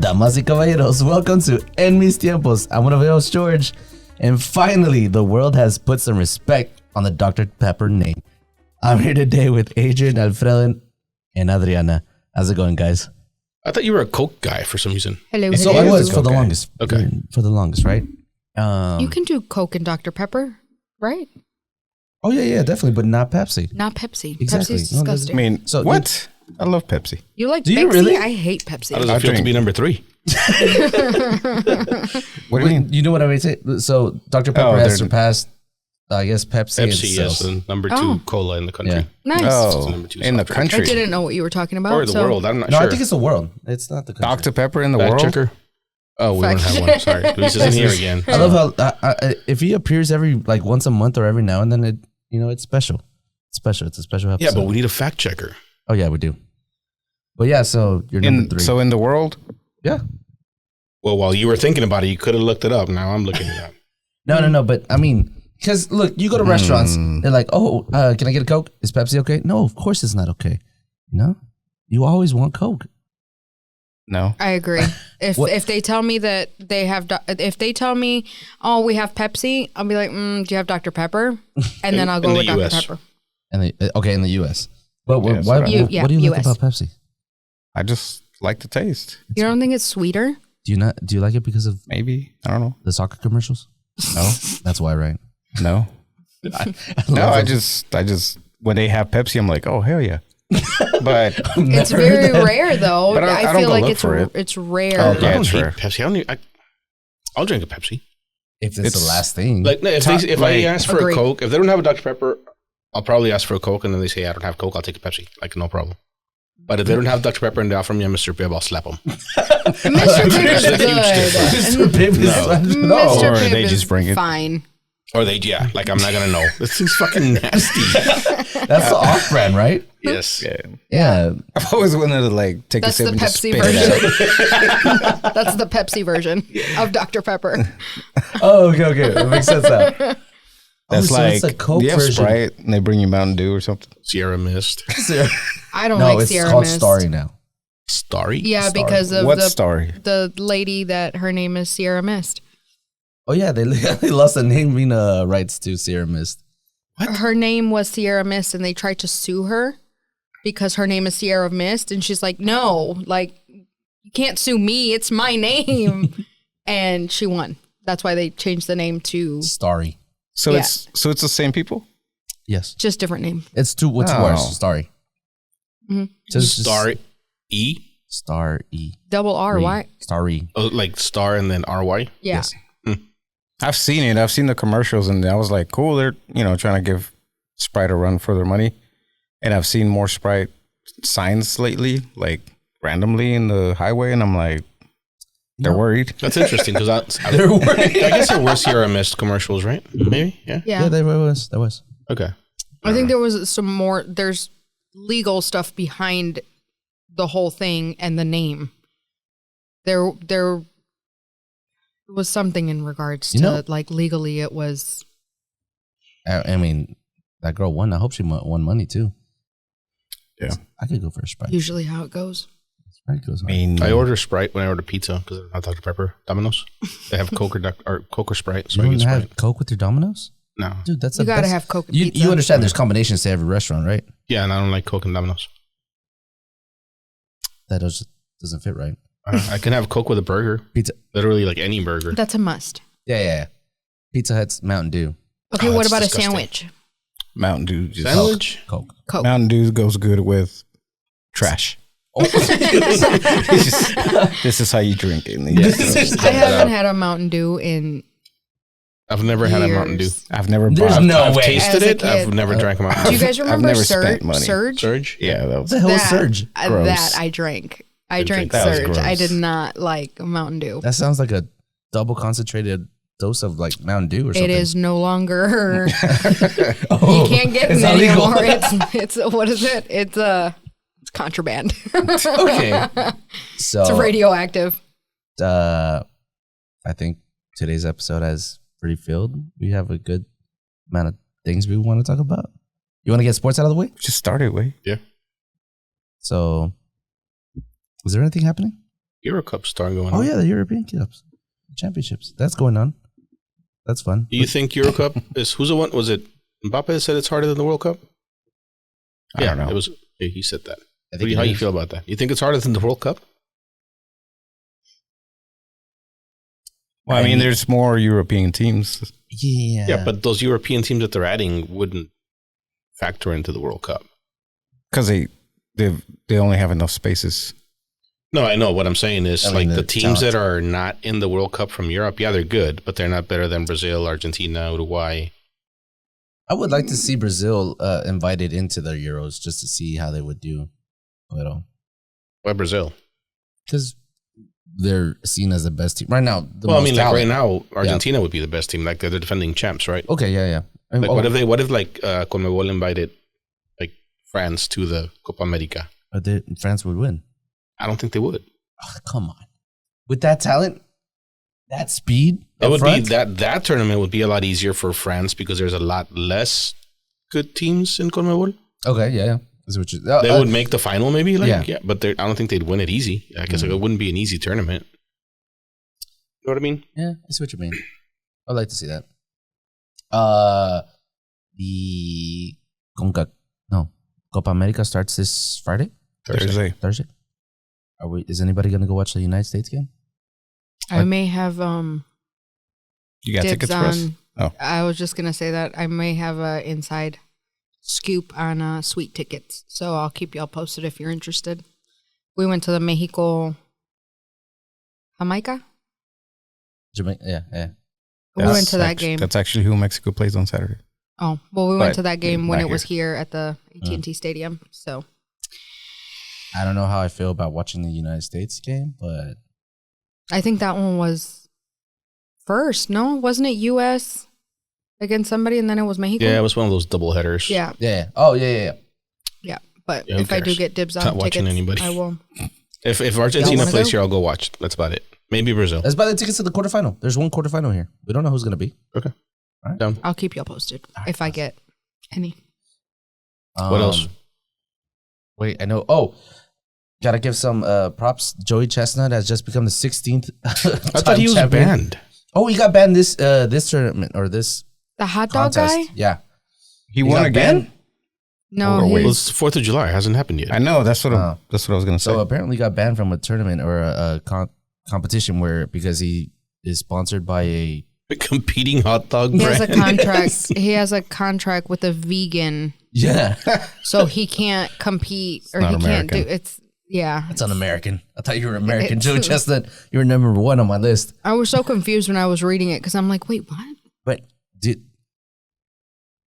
Damas y caballeros, welcome to En Mis Tiempos. I'm one of your hosts, George. And finally, the world has put some respect on the Dr. Pepper name. I'm here today with Adrian, Alfredo, and Adriana. How's it going, guys? I thought you were a Coke guy for some reason. Hello. So I was for the longest. Okay. For the longest, right? You can do Coke and Dr. Pepper, right? Oh, yeah, definitely, but not Pepsi. Not Pepsi. Exactly. Pepsi's No, disgusting. I mean, So what? I love Pepsi. You like Do Pepsi? you really? I hate Pepsi. How does it feel to be number 3? What do you mean? You know what I mean? So Dr. Pepper has surpassed, I guess, Pepsi. Pepsi is the number 2 cola in the country. Yeah. Nice. Oh, number 2 in the soft drink. I country. didn't know what you were talking about. Or the world. I'm not No, sure. I think it's the world. It's not the country. Dr. Pepper in the Fact world? checker? Oh, we don't Fact have one. Sorry. Luis isn't here again. I love how if he appears every once a month or every now and then, it's special. It's special. It's a special episode. Yeah, but we need a fact checker. Oh yeah, we do. But yeah, so you're number 3. So in the world? Yeah. Well, while you were thinking about it, you could have looked it up. Now I'm looking it up. No. But I mean, because look, you go to restaurants, they're like, oh, can I get a Coke? Is Pepsi okay? No, of course it's not okay. You always want Coke. No. I agree. If they tell me that they have, if they tell me, oh, we have Pepsi, I'll be like, do you have Dr. Pepper? And then I'll go in with the Dr. US. Pepper. And in the U.S. But Yeah, why, sorry. what do you like US. about Pepsi? I just like the taste. You don't think it's sweeter? Do you like it because of Maybe. I don't know. the soccer commercials? No. That's why, right? No. No, I just when they have Pepsi, I'm like, oh hell yeah. But It's very rare though. But I don't feel go like look it's for it. it's rare. Oh, I yeah, don't it's hate rare. Pepsi. I'll drink a Pepsi. If it's It's the last thing. Like, no, if I ask for Agreed. a Coke, if they don't have a Dr. Pepper, I'll probably ask for a Coke, and then they say I don't have Coke, I'll take a Pepsi. Like, no problem. But if they don't have Dr. Pepper and they offer me a Mr. Pibb, I'll slap them. Mr. Pibb is There's a huge difference. good. Mr. Pibb is No. Mr. Or Pibb they is just bring it. fine. Or they, like, I'm not going to know. This thing's fucking nasty. That's the off-brand, right? Yes. yeah. Yeah. I've always wanted to like take That's a the sip and just Pepsi spit it out. version. That's the Pepsi version of Dr. Pepper. Oh, okay. That makes sense now. That's so like it's a Coke do you have version. Sprite and they bring you Mountain Dew or something. Sierra Mist. I don't No, like it's Sierra called Mist. Starry now. Starry? Yeah, Starry. because of What story? the lady that her name is Sierra Mist. Oh yeah, they lost the naming rights to Sierra Mist. Her name was Sierra Mist, and they tried to sue her because her name is Sierra Mist, and she's like, "No, like you can't sue me. It's my name." And she won. That's why they changed the name to Starry. So Yeah. it's the same people? Yes. just different name. It's two. What's Oh. worse? Starry. Mhm. Just Star E? Star E. Double R. Why? Starry. Oh, like star and then RY? Yeah. Yes. I've seen it. I've seen the commercials and I was like, cool, they're, trying to give Sprite a run for their money. And I've seen more Sprite signs lately, like randomly in the highway, and I'm like, they're worried. That's interesting because They're worried. I guess there were Sierra Mist commercials, right? Maybe? Yeah. Yeah. There was. Okay. I think there was some more. There's legal stuff behind the whole thing and the name. There was something in regards to like legally it was. I mean, that girl won. I hope she won money too. Yeah. I could go for a Sprite. Usually how it goes. Sprite goes I mean, I order Sprite when I order pizza because I don't have Dr. Pepper. Domino's. They have Coke or Coke or Sprite. So You I don't get have Sprite. Coke with your Domino's? No. Dude, that's You the gotta best. have Coke and You pizza. understand there's combinations to every restaurant, right? Yeah, and I don't like Coke and Domino's. That doesn't fit right. I can have Coke with a burger. Pizza. Literally like any burger. That's a must. Yeah. Pizza Hut's Mountain Dew. Okay, Oh, what that's about disgusting. a sandwich? Mountain Dew. Just Sandwich? Coke. Coke. Mountain Dew goes good with trash. This is how you drink it. I haven't had a Mountain Dew in I've never had a Mountain Dew. years. I've never There's bought. no I've way. tasted As a it. I've kid. never drank a Mountain Do Dew. you guys remember never spent money. Surge? Surge? Yeah, that What was. the hell is Surge? Gross. That I drank. I Didn't drank drink that. That was Surge. gross. I did not like Mountain Dew. That sounds like a double concentrated dose of like Mountain Dew or something. It is no longer. Oh, You can't get it it's illegal. anymore. It's what is it? It's contraband. Okay. So It's radioactive. I think today's episode has pretty filled. We have a good amount of things we want to talk about. You want to get sports out of the way? Just started way. Yeah. So, is there anything happening? Euro Cup starting going Oh on. yeah, the European Cups, championships. That's going on. That's fun. Do you think Euro Cup is who's the one? Was it Mbappe that said it's harder than the World Cup? I don't know. It was. Yeah, he said that. I think How it you is. feel about that? You think it's harder than the World Cup? Well, I mean, there's more European teams. Yeah. Yeah, but those European teams that they're adding wouldn't factor into the World Cup. Because they only have enough spaces. No, I know. What I'm saying is, I mean, the the teams talent. that are not in the World Cup from Europe, yeah, they're good, but they're not better than Brazil, Argentina, Uruguay. I would like to see Brazil invited into the Euros just to see how they would do. Why Brazil? Because they're seen as the best team right now. Well, I mean, like talent. right now, Argentina would be the best team. Like they're the defending champs, right? Okay, yeah. And, Like, what if like Conmebol invited like France to the Copa America? France would win? I don't think they would. Oh, come on, with that talent, that speed, It up would front? be that tournament would be a lot easier for France because there's a lot less good teams in Conmebol. Okay, yeah. That's what They would make the final, maybe. Like, Yeah. but I don't think they'd win it easy. I guess it wouldn't be an easy tournament. You know what I mean? Yeah, I see what you mean. I'd like to see that. The Copa America starts this Friday, Thursday. Thursday. Is anybody gonna go watch the United States game? I may have You got dibs tickets for us? on. Oh. I was just gonna say that I may have a inside scoop on sweet tickets, so I'll keep y'all posted if you're interested. We went to the Mexico Jamaica. Jamaica, yeah. We went to that game. That's actually who Mexico plays on Saturday. Oh, well, we went But to that game when not it was here at the AT&T Stadium. So I don't know how I feel about watching the United States game, but I think that one was first. No, wasn't it U.S. against somebody, and then it was Mexico? Yeah, it was one of those double headers. Yeah. yeah. Oh, yeah. Yeah. But Yeah, who if I do cares? get dibs on Not watching tickets, anybody. I will. If Argentina wanna plays go? here, I'll go watch. That's about it. Maybe Brazil. Let's buy the tickets to the quarterfinal. There's one quarterfinal here. We don't know who's gonna be. Okay. Alright. Down. I'll keep y'all posted if I get any. What else? Wait, I know. Oh, gotta give some props. Joey Chestnut has just become the 16th. I thought he was banned. Oh, he got banned this tournament or this The hot dog contest. guy? Yeah, He won got again? banned? No, Oh, wait. Well, he's it's 4th of July. It hasn't happened yet. I know. That's what Oh. I was going to say. So apparently got banned from a tournament or a competition because he is sponsored by a. Competing hot dog he has brand. a contract. He has a contract with a vegan, Yeah, so he can't compete or not he can't do American. it's. Yeah, that's un-American. I thought you were American. It's- Joey Chestnut, you were number one on my list. I was so confused when I was reading it because I'm like, wait, what? But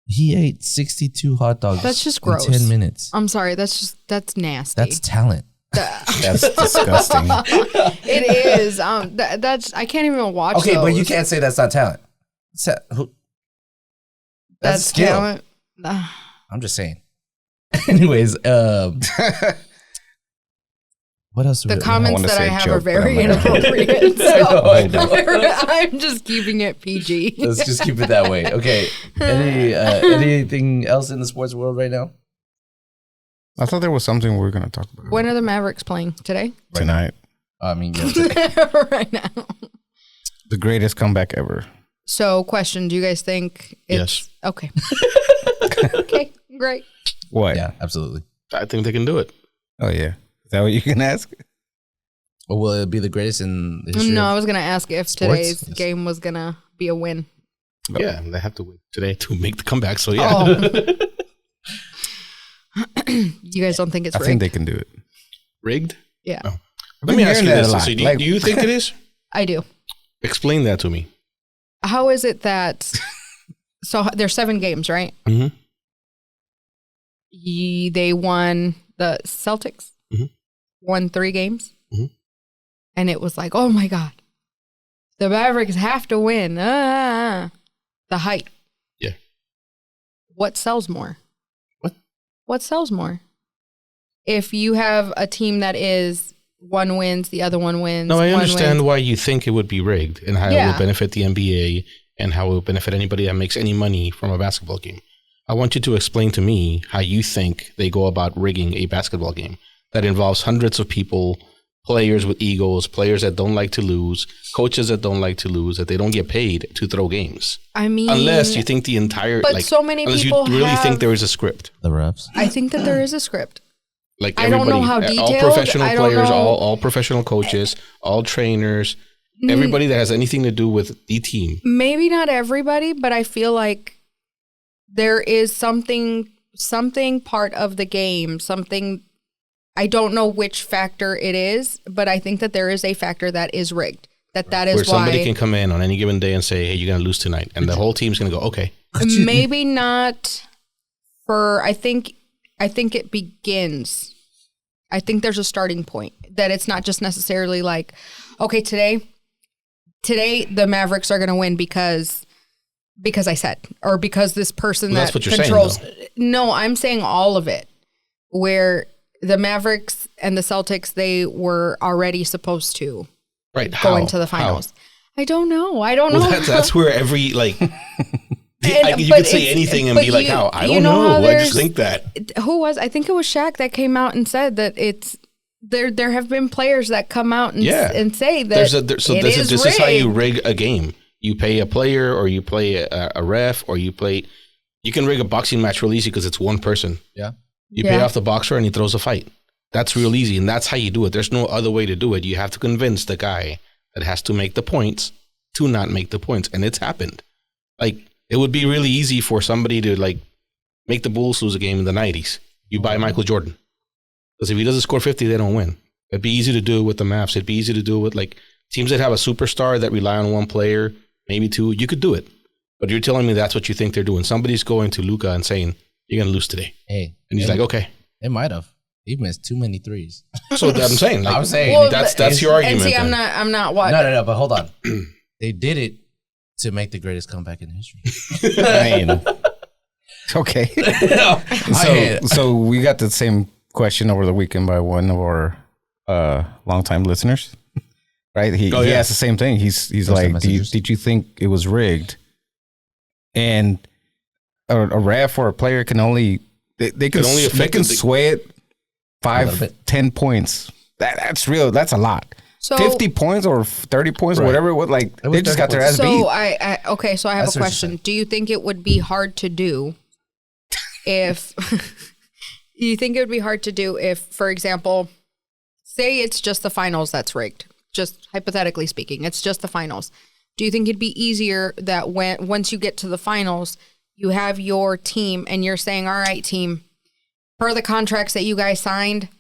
he ate 62 hot dogs. That's just in gross. 10 minutes. I'm sorry. That's nasty. That's talent. That's disgusting. It is. That's I can't even watch. Okay, but you those. can't say that's not talent. That's skill. talent. I'm just saying. Anyways, what else? The we- comments wanna that say I have joke, are but very I'm not gonna. inappropriate. I know. I'm just keeping it PG. Let's just keep it that way. Okay. Anything else in the sports world right now? I thought there was something we were going to talk about When are the Mavericks playing today? tonight. I mean, yeah, Right now. The greatest comeback ever. So, question: do you guys think? It's, Yes. Okay. Okay. Great. What? yeah, absolutely. I think they can do it. Oh, yeah. Is that what you can ask? Or will it be the greatest in the history? No, I of- was gonna ask if Sports? today's Yes. game was gonna be a win. Yeah, they have to win today to make the comeback. So yeah, Oh. You guys don't think it's I rigged? think they can do it. rigged. Yeah, No. I've Let me been ask you hearing that this. a lot. Lucy. Like- Do you think it is? I do. Explain that to me. How is it that? So there's 7 games, right? Mm-hmm. They won the Celtics. Mhm. Won 3 games, Mhm. and it was like, oh my god, the Mavericks have to win. The hype. Yeah. What sells more? What sells more? If you have a team that is one wins, the other one wins. No, I one understand wins. why you think it would be rigged and how it Yeah. will benefit the NBA and how it will benefit anybody that makes any money from a basketball game. I want you to explain to me how you think they go about rigging a basketball game that involves hundreds of people players with egos, players that don't like to lose, coaches that don't like to lose, that they don't get paid to throw games. I mean, unless you think the entire, but so many people you really think there is a script. The refs. I think that there is a script. Like I don't know how detailed. All professional I don't players, know. all professional coaches, all trainers, everybody that has anything to do with the team. Maybe not everybody, but I feel like there is something part of the game, something. I don't know which factor it is, but I think that there is a factor that is rigged. That is where somebody why can come in on any given day and say, "Hey, you're going to lose tonight," and the whole team's going to go, "Okay." Maybe not for. I think it begins. I think there's a starting point that it's not just necessarily like, okay, today the Mavericks are going to win because I said, or because this person that's what you're controls. saying, No, I'm saying all of it, where the Mavericks and the Celtics, they were already supposed to go into the finals. How? I don't know. Well, that's where every you could say anything and be like, "How? I don't know. I just think that." I think it was Shaq that came out and said that it's there have been players that come out and say that this is how you rig a game. You pay a player, or you play a ref, or you can rig a boxing match real easy because it's one person. Yeah. You pay off the boxer and he throws a fight. That's real easy, and that's how you do it. There's no other way to do it. You have to convince the guy that has to make the points to not make the points, and it's happened. Like, it would be really easy for somebody to make the Bulls lose a game in the 90s. You buy Michael Jordan. Because if he doesn't score 50, they don't win. It'd be easy to do it with the Mavs. It'd be easy to do it with teams that have a superstar that rely on one player, maybe two. You could do it. But you're telling me that's what you think they're doing. Somebody's going to Luka and saying, "You're going to lose today." Hey. And he's like, "Okay." It might have. He missed too many threes. So I'm saying. That's your argument. And see, I'm not what? No, but hold on. They did it to make the greatest comeback in history. I mean, okay. So we got the same question over the weekend by one of our longtime listeners, right? He asked the same thing. He's like, did you think it was rigged? And a ref or a player can only they can sway it 5-10 points. That's real. That's a lot. So 50 points or 30 points, or whatever. They just got their ass beat. So I have a question. Do you think it would be hard to do if you think it would be hard to do if, for example, say it's just the finals that's rigged, just hypothetically speaking, it's just the finals. Do you think it'd be easier that once you get to the finals, you have your team and you're saying, "All right, team, per the contracts that you guys signed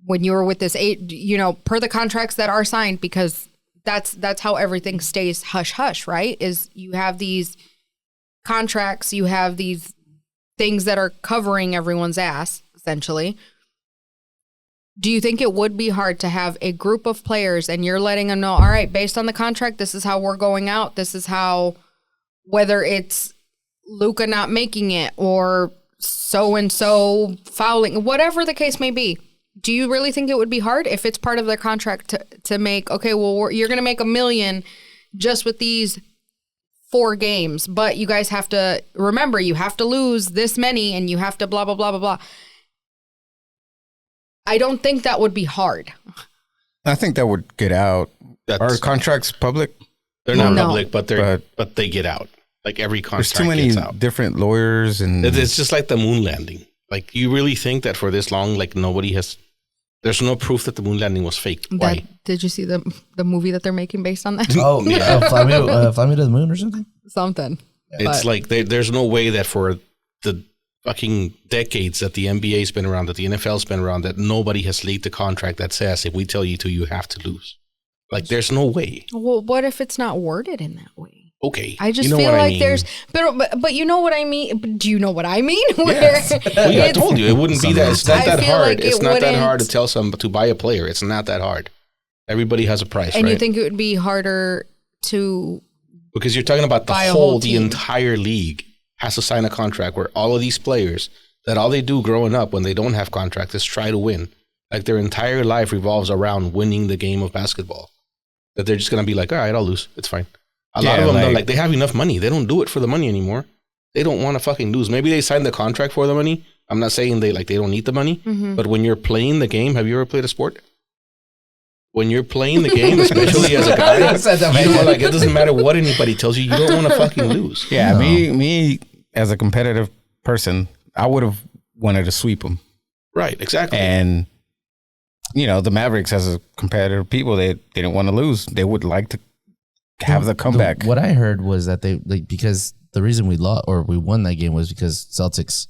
when you were with this, per the contracts that are signed," because that's how everything stays hush hush, right? Is you have these contracts, you have these things that are covering everyone's ass, essentially. Do you think it would be hard to have a group of players and you're letting them know, "All right, based on the contract, this is how we're going out. This is how," whether it's Luka not making it or so-and-so fouling, whatever the case may be. Do you really think it would be hard if it's part of their contract to make, okay, well, you're going to make $1 million just with these 4 games, but you guys have to remember, you have to lose this many and you have to blah, blah, blah, blah, blah. I don't think that would be hard. I think that would get out. Are contracts public? They're not public, but they get out. Like every contract there's too many gets out. Different lawyers, and it's just like the moon landing. Like, you really think that for this long, there's no proof that the moon landing was fake. Why? Did you see the movie that they're making based on that? Oh, Fly Me to the Moon or something? Something. It's like there's no way that for the fucking decades that the NBA's been around, that the NFL's been around, that nobody has leaked a contract that says, if we tell you to, you have to lose. Like, there's no way. Well, what if it's not worded in that way? Okay. I just feel like there's, but you know what I mean? Do you know what I mean? Yes. Well, I told you, it wouldn't be that. It's not that hard. It's not that hard to tell somebody to buy a player. It's not that hard. Everybody has a price, and right? You think it would be harder to... Because you're talking about the entire league has to sign a contract where all of these players, that all they do growing up when they don't have contracts is try to win. Like, their entire life revolves around winning the game of basketball. That they're just going to be like, "All right, I'll lose. It's fine." A lot of them don't, they have enough money. They don't do it for the money anymore. They don't want to fucking lose. Maybe they signed the contract for the money. I'm not saying they don't need the money. Mm-hmm. But when you're playing the game, have you ever played a sport? when you're playing the game, especially as a guy, you know, like it doesn't matter what anybody tells you. You don't want to fucking lose. Yeah, me as a competitive person, I would have wanted to sweep them. Right, exactly. And you know, the Mavericks as a competitive people, they didn't want to lose. They would like to have the comeback. What I heard was that they because the reason we lost or we won that game was because Celtics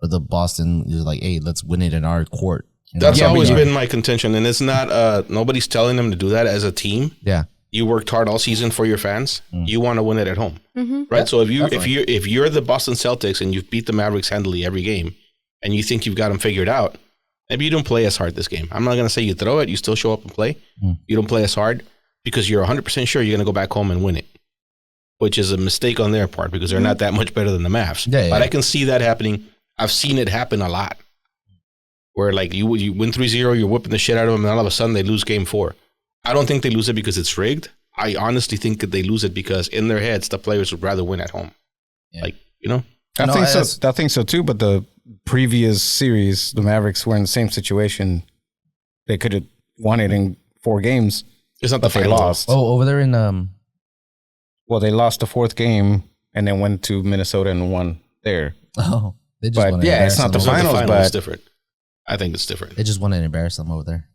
or the Boston was like, hey, let's win it in our court. That's always been my contention, and it's not. Nobody's telling them to do that as a team. Yeah, you worked hard all season for your fans. You want to win it at home, right? Yeah, so if you're the Boston Celtics and you've beat the Mavericks handily every game, and you think you've got them figured out, maybe you don't play as hard this game. I'm not going to say you throw it. You still show up and play. You don't play as hard because you're 100% sure you're going to go back home and win it, which is a mistake on their part because they're not that much better than the Mavs. But I can see that happening. I've seen it happen a lot. Where like you win 3-0, you're whipping the shit out of them, and all of a sudden they lose game 4. I don't think they lose it because it's rigged. I honestly think that they lose it because in their heads the players would rather win at home. Yeah. Like, you know? I think so too, but the previous series, the Mavericks were in the same situation. They could have won it in 4 games. It's not the they lost. Oh, over there in well, they lost the 4th game and then went to Minnesota and won there. Oh, they just but yeah, it's not the finals, but it's different. I think it's different. They just want to embarrass them over there.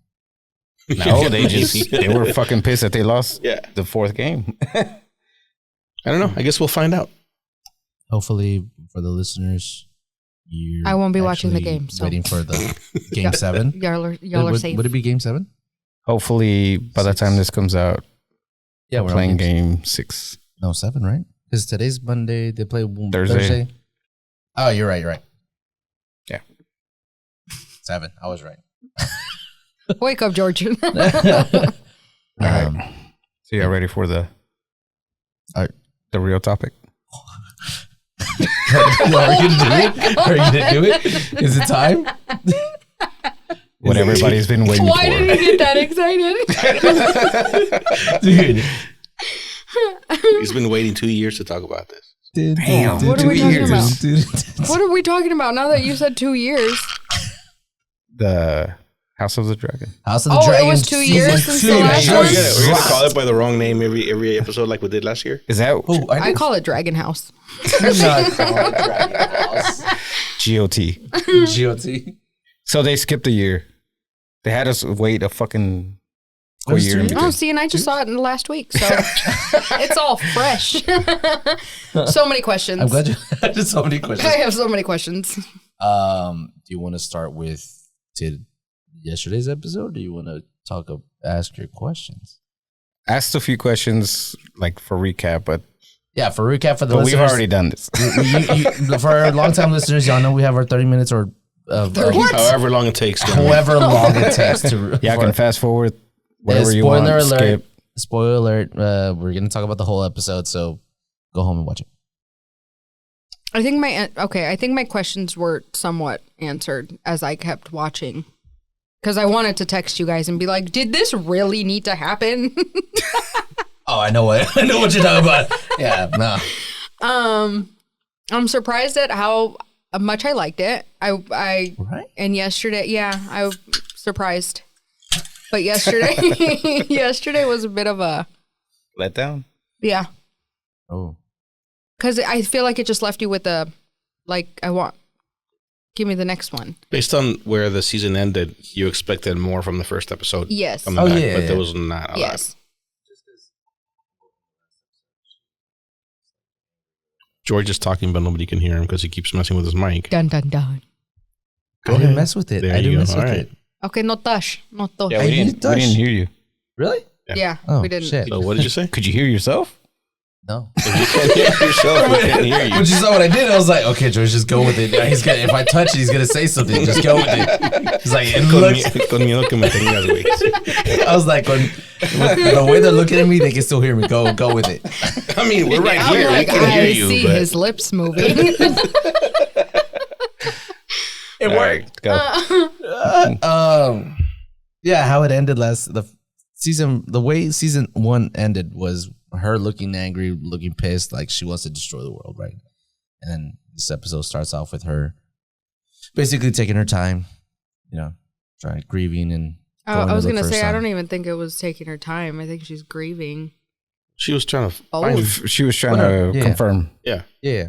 No, they were fucking pissed that they lost the 4th game. I don't know. I guess we'll find out. Hopefully, for the listeners, I won't be watching the game. So. Waiting for the game 7. Y'all are safe. Would it be game 7? Hopefully, by the time this comes out, we're playing game 6. No, 7, right? Because today's Monday. They play Thursday. Oh, you're right. Yeah. 7. I was right. Wake up, George. All right. So y'all ready for the real topic? Are you gonna do it? Is it time? What everybody's been waiting for. Why did you get that excited? Dude. He's been waiting 2 years to talk about this. Damn. What are we talking about? Dude. What are we talking about now that you said 2 years? The House of the Dragon. House of the Dragon. It was 2 years since the last one? We're going to call it by the wrong name every episode like we did last year? Is that? I call it Dragon House. I'm not calling it Dragon House. GOT. GOT. So they skipped a year. They had us wait a fucking whole year. Oh, see, and I just saw it in the last week, so it's all fresh. So many questions. I'm glad you had so many questions. I have so many questions. Do you want to start with yesterday's episode? Or do you want to ask your questions? Asked a few questions like for recap, but for recap for the listeners. We've already done this. For our long-time listeners, y'all know we have our 30 minutes or however long it takes. However long it takes to. Yeah, I can fast forward whatever you want. Spoiler alert. Skip. Spoiler alert. We're going to talk about the whole episode, so go home and watch it. I think my questions were somewhat answered as I kept watching. Because I wanted to text you guys and be like, did this really need to happen? Oh, I know what you're talking about. Yeah, no. I'm surprised at how much I liked it. Right? And yesterday, I was surprised. But yesterday was a bit of a letdown. Yeah. Oh. Because I feel like it just left you with give me the next one. Based on where the season ended, you expected more from the first episode. Yes. But there was not a lot. George is talking, but nobody can hear him because he keeps messing with his mic. Dun, dun, dun. I didn't mess with it. There you go. All right. Okay, no touch. No touch. Yeah, we didn't hear you. Really? Yeah, we didn't. Shit. So what did you say? Could you hear yourself? No. If you can't hear yourself, we can't hear you. But you saw what I did. I was like, okay, George, just go with it. If I touch it, he's gonna say something. Just go with it. He's like, Con miedo que me tengas, güey. I was like, with the way they're looking at me, they can still hear me. Go with it. I mean, we're right here. Like, we can hear you. I see his lips moving. It worked. Go. How it ended the way season 1 ended was her looking angry, looking pissed, like she wants to destroy the world, right? And then this episode starts off with her basically taking her time, grieving and I was look going to for her say, I son. don't even think it was taking her time. I think she's grieving. She was trying to Oh. find. She was trying Whatever. to Yeah. confirm. Yeah, Yeah.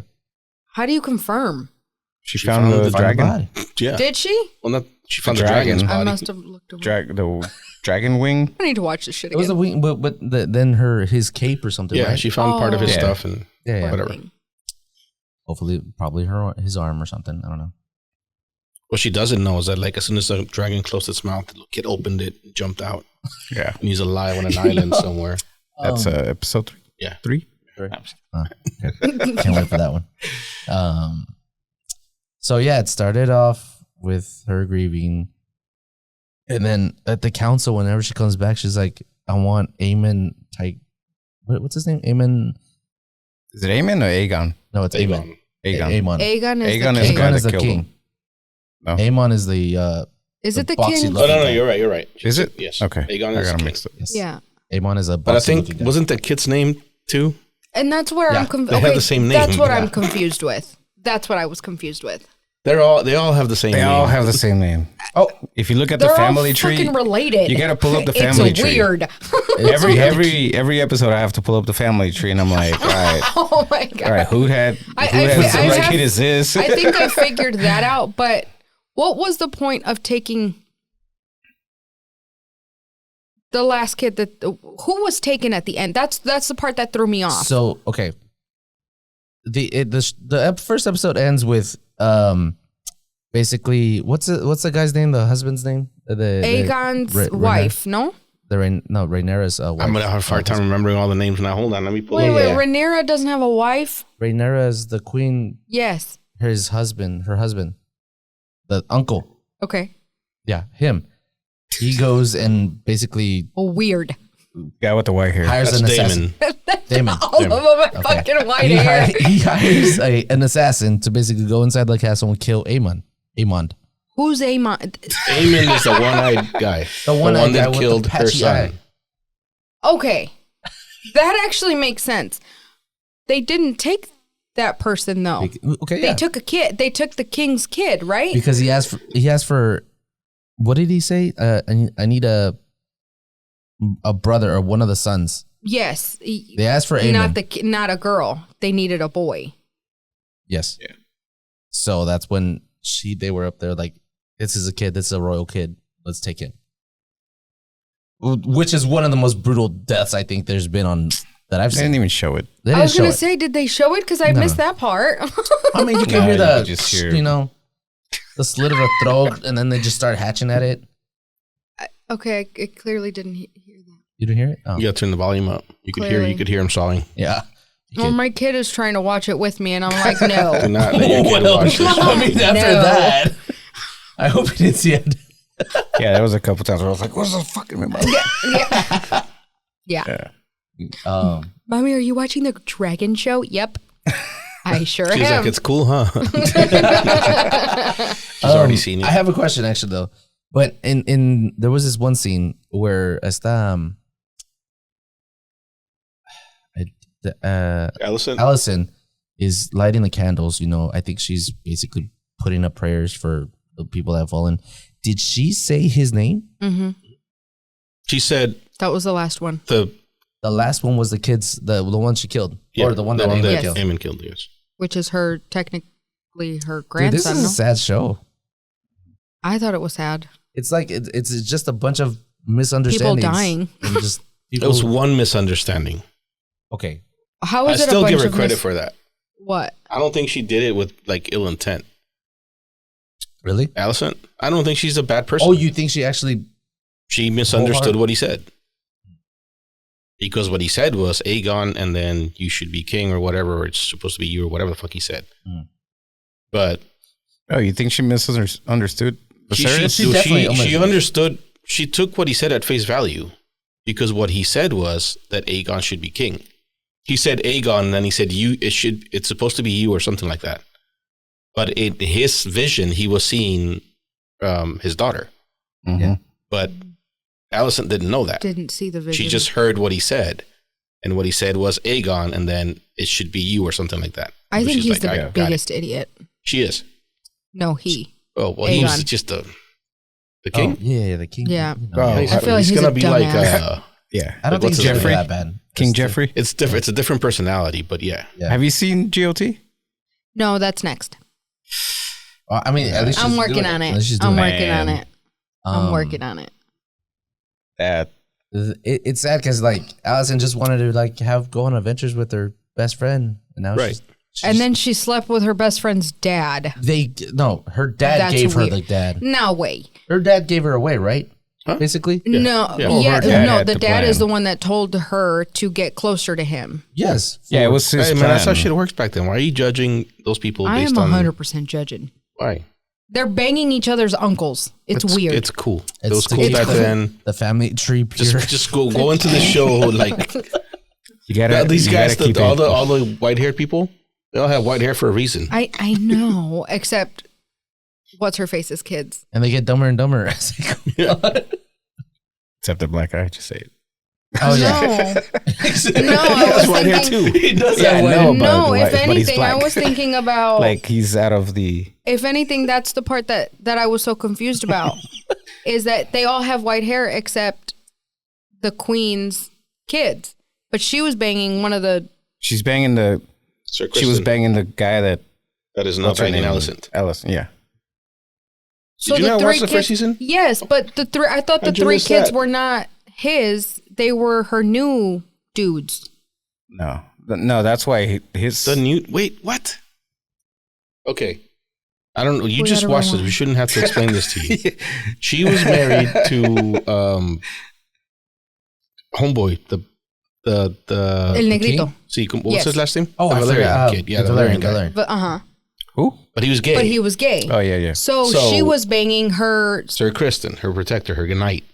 How do you confirm? She She found found the the dragon. Body. yeah. Did she? Well, not she found the dragon. dragon's I body. must have looked away. The dragon wing. I need to watch this shit It was again. a wing, but then his cape or something, Yeah, right? she found part of his Oh. stuff and Yeah. whatever. Hopefully, probably his arm or something. I don't know. What she doesn't know is that, like, as soon as the dragon closed its mouth, the kid opened it, and jumped out, Yeah, and he's alive on an island somewhere. that's episode 3. Yeah. 3. Can't wait for that one. So yeah, it started off with her grieving, and then at the council, whenever she comes back, she's like, "I want Aemon type. What's his name? Aemon? Is it Aemon or Aegon? No, it's Aemon. Aegon. Aemon. Aegon is Aegon the is king. the guy Aemon is that the killed king. him. No. Aemon is the Is it the boxy king? Oh, looking no, guy. you're right. Is it? Yes. Okay. Aegon I is got king. him mixed up. Yes. Yeah. Aemon is a. But I boxy think, looking guy. wasn't the kid's name too? And that's where Yeah, I'm confused. they have the same name. That's what Yeah. I'm confused with. That's what I was confused with. They all have the same They name. all have the same name. Oh, If you look at the They're family all tree, fucking related. you gotta pull up the family it's tree. weird. every episode I have to pull up the family tree, and I'm like, all right, Oh my god. all right, who had I what have- kid is this? I think I figured that out, but what was the point of taking the last kid that who was taken at the end? That's the part that threw me off. so okay. The first episode ends with basically what's the guy's name? The husband's name? Aegon's Rhaenyra- wife, no? Rhaenyra's wife. I'm gonna have a hard time remembering all the names now. Hold on, let me pull Wait, up. wait, Rhaenyra doesn't have a wife? Rhaenyra is the queen. Yes. Her husband, the uncle. Okay. Yeah, him. He goes and basically Well, weird. Guy with the white hair. hires That's an assassin. Damon. Damon. All of them are fucking white hair. He hires an assassin to basically go inside the castle and kill Aemon. Who's Aemon? Aemon is the one-eyed guy. The one-eyed guy that with killed the her patchy son. eye. Okay. That actually makes sense. They didn't take that person though. Okay, They yeah. took a kid. They took the king's kid, right? Because he asked for what did he say? I need a brother or one of the sons. Yes. They asked for Aemon. Not a girl. They needed a boy. Yes. Yeah. So that's when they were up there like, this is a kid. This is a royal kid. Let's take him. Which is one of the most brutal deaths I think there's been on that I've They seen. didn't even show it. They I didn't was show gonna it. say, did they show it? Because I No. missed that part. I mean, you can No, hear you the, could just hear- the slit of the throat, and then they just start hatching at it. Okay, I clearly didn't hear that. You didn't hear it? Oh. You gotta turn the volume up. You Clearly. could hear him sawing. Yeah. You Well, could- my kid is trying to watch it with me, and I'm like, Do no. not let your kid Well, watch this. I mean, after No. that, I hope he didn't see it. Yeah, there was a couple times where I was like, "What's the fucking about?" Yeah. Yeah. Mommy, are you watching the Dragon Show? Yep. I sure She's am. like, it's cool, huh? She's already seen it. I have a question actually though. But in there was this one scene where Allison? is lighting the candles, I think she's basically putting up prayers for the people that have fallen. Did she say his name? Mm-hmm. She said That was the last one. the The last one was the kids, the one she killed. Or the one that Aemon Yes. killed. Aemon killed. Yes. Which is technically her Dude, this grandson. is a no? sad show. I thought it was sad. It's like it's just a bunch of misunderstandings. People dying. And just It people, was one misunderstanding. okay. How I is it still a bunch give her of credit for that. What? I don't think she did it with like ill intent. Really? Allison, I don't think she's a bad person. Oh, you think she actually She misunderstood Wholehearted. what he said. Because what he said was Aegon, and then you should be king or whatever, or it's supposed to be you or whatever the fuck he said. Mm. But Oh, you think she misunderstood? she definitely understood. She took what he said at face value, because what he said was that Aegon should be king. He said Aegon, and then he said it's supposed to be you or something like that. But in his vision, he was seeing his daughter. Mhm. Yeah. But Allison didn't know that. Didn't see the vision. She just heard what he said. And what he said was Aegon, and then it should be you or something like that. I So think she's he's like, the "I got it." biggest idiot. She is. No, he. Oh, well, he's Aegon. just a The king? Oh, yeah, the king. Yeah. You know. Oh, He's, I feel like he's he's gonna a be like dumbass. Yeah. I don't what's think his Jeffrey name? that bad. King Just- Jeffrey. it's different. It's a different personality, but yeah. Yeah. Have you seen GOT? No, that's next. I mean, at least I'm she's working doing on At it. least she's I'm doing working on Man. it. I'm working on it. That It's sad because like Allison just wanted to like go on adventures with her best friend, and now Right. she's And then she slept with her best friend's dad. her dad That's gave her weird. the dad. No way. Her dad gave her away, right? Huh? Basically, No, Yeah. Well, yeah, her dad no. had The the dad is plan. the one that told her to get closer to him. yes. yeah, it was his Hey man, plan. that's how shit works back then. Why are you judging those people I am based on 100% judging. why? They're banging each other's uncles. It's weird. It's cool. It It's was to cool keep back the- then. The family tree pure. Just go into the show like You gotta these you guys, gotta keep all it- the white haired people. They all have white hair for a reason. I know, except what's her face's kids. and they get dumber and dumber as they go on. except the black eye. Just say it. Oh No, yeah. no, I was white hair thinking. too. He does Yeah, have I white- know, No, but if he's anything, I black. was thinking about. Like he's out of the. If anything, that's the part that I was so confused about, is that they all have white hair except the queen's kids. But she was banging one of the. She's banging the. Sir She was Kristen, banging the guy that. that is not what's her banging name? Allison. Ellison. Yeah. Did you not watch the kids, first season? Yes, but the three. I thought the How'd you three miss kids that? were not his. They were her new dudes. No. No, that's why his. The new wait, what? Okay. I don't know. You We just gotta watched this. rewind. We shouldn't have to explain this to you. She was married to homeboy, the El Negrito. see, what's Yes. his last name? Oh, the I Valerian forgot. kid. Yeah, the the Valerian guy. Valerian. But Who? But he was gay. But he was gay. Oh yeah, yeah. So So- she was banging her Sir Kristen, her protector, her knight.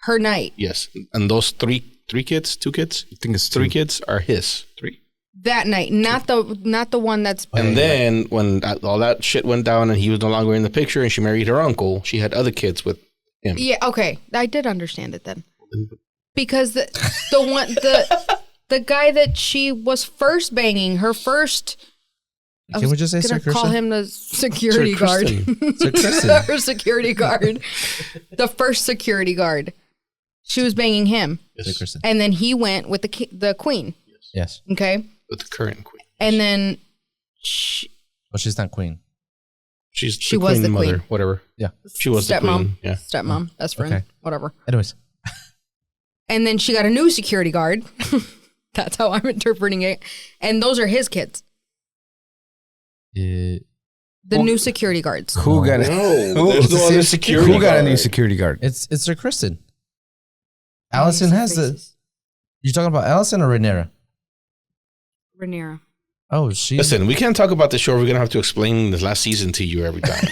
night. Yes, and those three kids, two kids, I think it's three kids are his. Three. That night, not the one that's And then when all that shit went down and he was no longer in the picture and she married her uncle, she had other kids with him. yeah. Okay, I did understand it then, because the one the guy that she was first banging, her first. I Can was we just say gonna Sir call Kristen? him the security Sir guard. Kristen. Sir Kristen. Her security guard, the first security guard. She was banging him, Sir Kristen. and then he went with the queen. Yes. Okay, With the current queen. and then Well, she's not queen. She She was the mother, queen. whatever. Yeah. She was the stepmom, queen. Yeah. stepmom, best friend, Okay. whatever. Anyways. And then she got a new security guard. That's how I'm interpreting it. And those are his kids, the new security guards. Who got it? No, there's no other security Who got a guard. new security guard? It's Sir Kristen. Allison has the. You're talking about Allison or Rhaenyra? Rhaenyra. Oh, she. Listen, we can't talk about the show. We're gonna have to explain the last season to you every time.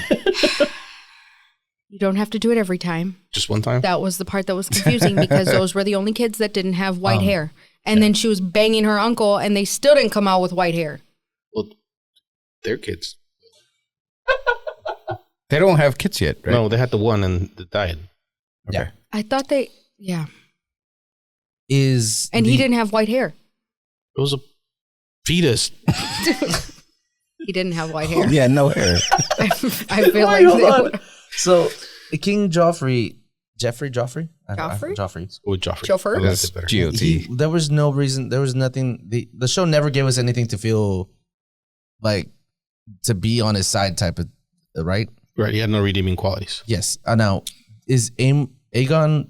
You don't have to do it every time. Just one time. That was the part that was confusing because those were the only kids that didn't have white hair. And then she was banging her uncle, and they still didn't come out with white hair. Well, they're kids. They don't have kids yet, right? No, they had the one and that died. Yeah. I thought they, yeah. Is And he didn't have white hair. It was a fetus. He didn't have white hair. Yeah, no hair. I feel Wait, like hold they on. would- So King Joffrey. Joffrey? Joffrey. With Joffrey. Chauffeur? I liked That's it better. GOT. There was no reason. There was nothing. The show never gave us anything to feel like to be on his side type of, right? Right. He had no redeeming qualities. Yes. Now is Aegon?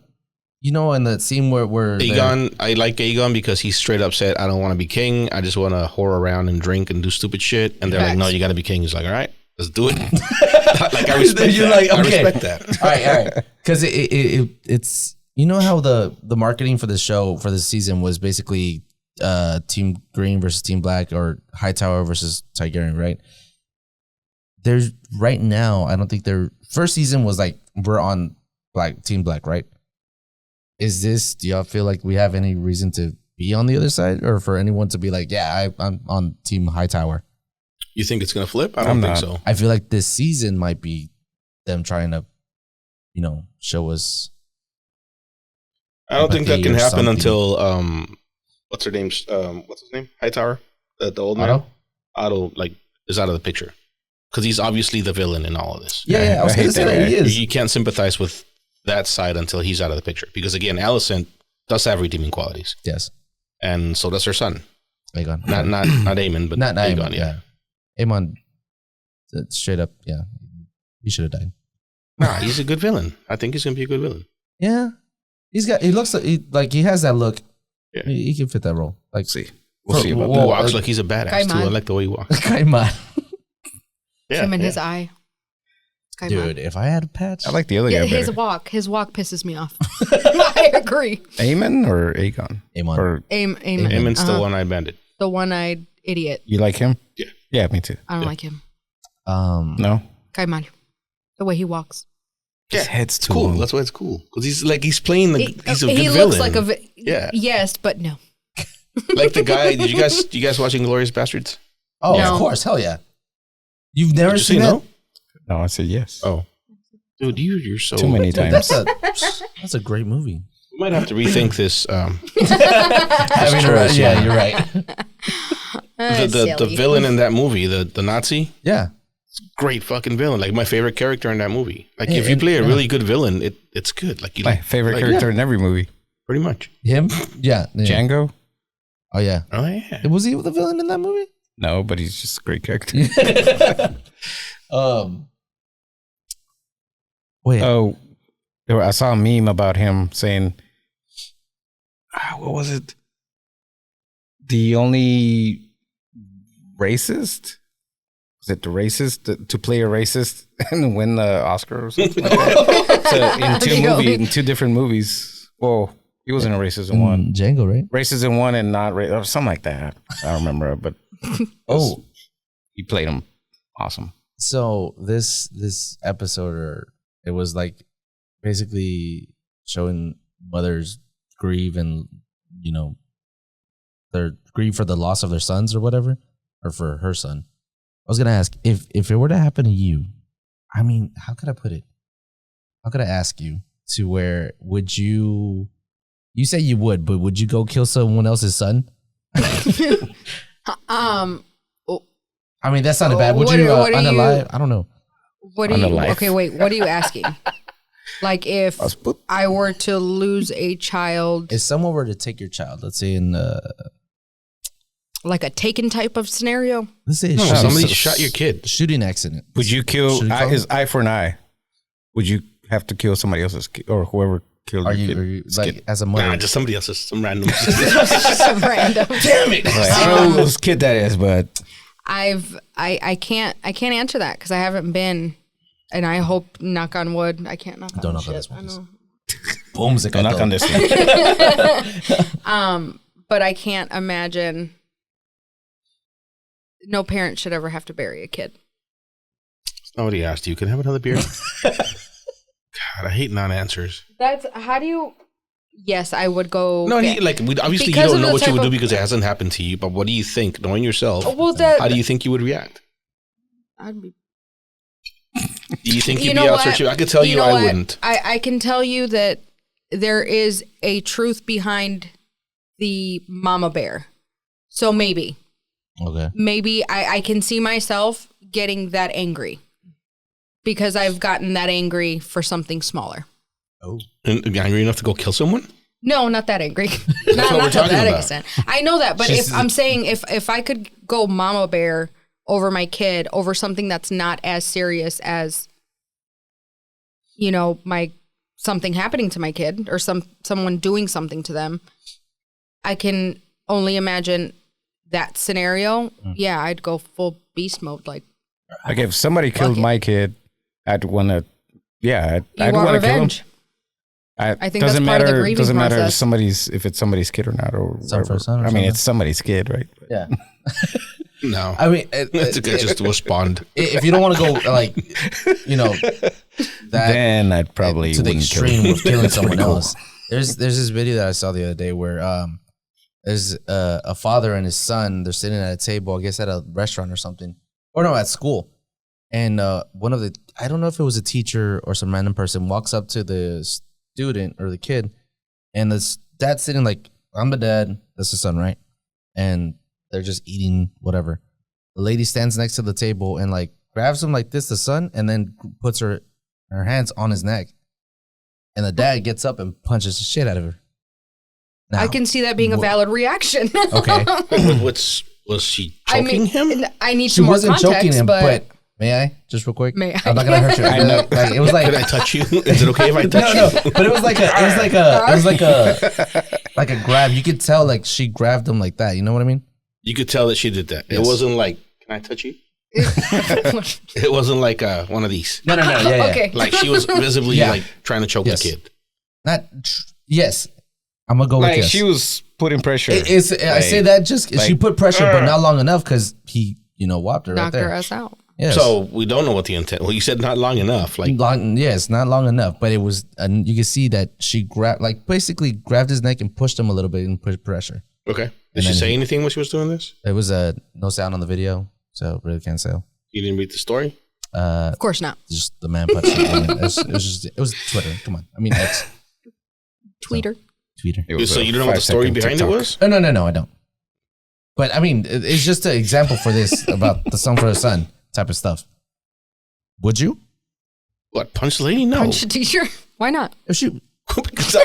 You know, in the scene where Aegon, I like Aegon because he's straight up said, I don't want to be king. I just want to whore around and drink and do stupid shit. And they're like, Facts. no, you got to be king. He's like, all right, let's do it. Like, I respect You're that. like, I okay. respect that. all right, because it's you know how the marketing for the show for this season was basically Team Green versus Team Black or Hightower versus Targaryen, right? There's right now, I don't think their first season was like we're on Team Black, right? Do y'all feel like we have any reason to be on the other side, or for anyone to be like, yeah, I'm on Team Hightower? You think it's going to flip? I don't I'm think not. so. I feel like this season might be them trying to, show us. I don't think that empathy can or happen something. until, what's her name? What's his name? Hightower? The old man? Otto? Otto, like, is out of the picture. because he's obviously the villain in all of this. Yeah, I was I going hate to say that that he guy. is. You can't sympathize with that side until he's out of the picture. Because again, Allison does have redeeming qualities, Yes. and so does her son. Aegon. Not Aemon, but Not Aegon. Aemon, yeah. Aemon, straight up, yeah. He should have died. Nah, he's a good villain. I think he's gonna be a good villain. Yeah. He looks like he has that look. Yeah. He can fit that role. Like, We'll see. We'll see about He Well, walks like he's a badass too. I Kaiman. like the way he walks. Kaiman. Yeah, Him and yeah. his eye. Kaiman. Dude, if I had a patch. that. I like the other Yeah, guy his better. walk pisses me off. I agree. Aemon or Aegon? Aemon. Or Aemon. Aemon's the one-eyed bandit. The one-eyed idiot. you like him? Yeah. Yeah, me too. I don't like him. No? Kaiman. The way he walks. His head's It's too cool. long. That's why it's cool because he's playing the he's a good he villain. looks like a Yeah. yes, but no. Like the guy. Did you guys watching Glorious Bastards? Oh, No. of course. Hell yeah. You've never Did you say seen that? no? No, I said yes. Oh, dude, you're so Too many times. That's a great movie. We might have to rethink this. Yeah, you're right. The villain in that movie, the Nazi, Yeah. great fucking villain. Like my favorite character in that movie. Like Yeah, if you and- play a yeah. really good villain, it's good. Like you My like favorite like, character in every movie. pretty much. Him? Yeah. Django? Oh, yeah. Oh yeah. Was he the villain in that movie? No, but he's just a great character. Wait. Oh, I saw a meme about him saying, what was it? The only racist? Was it the racist to play a racist and win the Oscar or something like that? So in two different movies. Well, he wasn't a racist in one. Django, right? Racist in one and not racist, or something like that. I don't remember, but Oh, he played him awesome. so this episode, it was like basically showing mothers grieve and their grieve for the loss of their sons or whatever, or for her son. I was gonna ask if it were to happen to you. I mean, how could I put it? How could I ask you to where would you? You say you would, but would you go kill someone else's son? I mean, that sounded bad. Would What you are you- unalive? I don't know. What do On the you? life. Okay, wait. What are you asking? Like if I were to lose a child, If someone were to take your child, let's say in like a taken type of scenario, let's say a No, shooting, somebody shot your kid. shooting accident. Would you kill Should we call is eye for an eye? Would you have to kill somebody else's kid or whoever killed Are your you, kid? are you like as a mother? Nah, just somebody else's, some random. some random. Damn it! Like, I don't know whose kid that is, but I can't answer that because I haven't been, and I hope, knock on wood, I can't knock on Don't knock on shit. this one, I please. know. Boom, don't knock on this one. But I can't imagine. No parent should ever have to bury a kid. Nobody asked you. Can I have another beer? God, I hate non-answers. That's how do you? Yes, I would go. No, get- obviously you Because don't of know the what you type would do of- because it hasn't happened to you. But what do you think, knowing yourself? Well, that How do you think you would react? I'd be. Do you think You you'd be know out what? searching? I could tell you, know I what? wouldn't. I can tell you that there is a truth behind the mama bear. So maybe I can see myself getting that angry because I've gotten that angry for something smaller. And angry enough to go kill someone? No, not that angry. what not we're not to talking that about. extent. I know that, but if I'm saying if I could go mama bear over my kid over something that's not as serious as my something happening to my kid or someone doing something to them, I can only imagine that scenario. Yeah, I'd go full beast mode. Like if somebody killed it. my kid, I'd want to. Yeah, you I'd want want to kill him. revenge. I think that's part of the grieving doesn't matter process. if it's somebody's kid or not, or Son for whatever. son or I mean, something. it's somebody's kid, right? Yeah. No. I mean, It's just to respond. if you don't want to go like, that Then I'd probably to the wouldn't kill extreme him. of killing That's someone pretty cool. else. There's this video that I saw the other day where there's a father and his son. They're sitting at a table, I guess at a restaurant or something, or no, at school. And one of the, I don't know if it was a teacher or some random person, walks up to the student or the kid, and the dad's sitting like, I'm the dad, that's the son, right? And they're just eating whatever. The lady stands next to the table and like grabs him like this, the son, and then puts her hands on his neck. And the dad gets up and punches the shit out of her. Now, I can see that being a valid reaction. Okay. Was she choking him? I need She some more wasn't context, choking him, but but may I? Just real quick? May I? I'm not gonna hurt you. Like, it was like Can I touch you? Is it okay if I touch no, you? but it was like a grab. You could tell like she grabbed him like that. You know what I mean? You could tell that she did that. It Yes. wasn't like, can I touch you? It wasn't like one of these. No. Yeah. Okay. Like she was visibly Yeah. like trying to choke Yes. the kid. Yes. I'm gonna go with Like yes. she was putting pressure. I say that just she like, put pressure, but not long enough because he, whopped her right knocked there. her ass out. Yes. So we don't know what the intent. Well, you said not long enough. Like yes, not long enough, but it was. And you can see that she basically grabbed his neck and pushed him a little bit and put pressure. okay. Did she then say anything when she was doing this? It was no sound on the video, so really can't say. You didn't read the story. Of course not. Just the man punched him. It was Twitter. Come on, I mean X. Tweeter. Twitter. It was So a you don't know what the story 5-second behind TikTok. it was? Oh, no, I don't. But I mean, it's just an example for this about the son for the son type of stuff. Would you? What, punch the lady? No. Punch a teacher. Why not? If she, you Because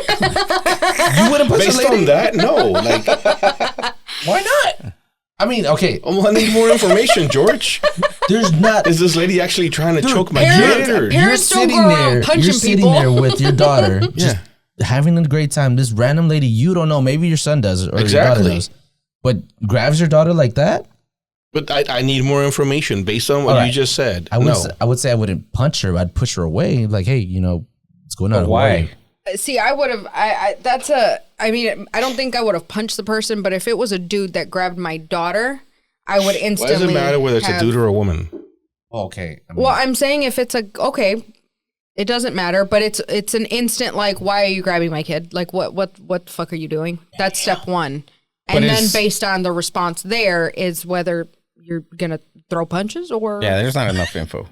wouldn't punch based a lady? on that, no. Like, Why not? I mean, okay, I need more information, George. there's not. Is this lady actually trying to choke my parents- kid? Or? parents- don't go around punching You're sitting people. there with your daughter, just Yeah. having a great time. This random lady you don't know, maybe your son does or your Exactly. daughter does, but grabs your daughter like that. But I need more information based on what All you right. just said. I would say I wouldn't punch her. I'd push her away. Like, hey, what's going on? But why? See, I would have. I mean, I don't think I would have punched the person, but if it was a dude that grabbed my daughter, I would Why instantly. does it matter whether it's a dude or a woman? Okay. I mean, Well, I'm saying if it's it doesn't matter, but it's an instant like, why are you grabbing my kid? Like, what the fuck are you doing? That's step one, and then based on the response there is whether you're gonna throw punches or Yeah, there's not enough info.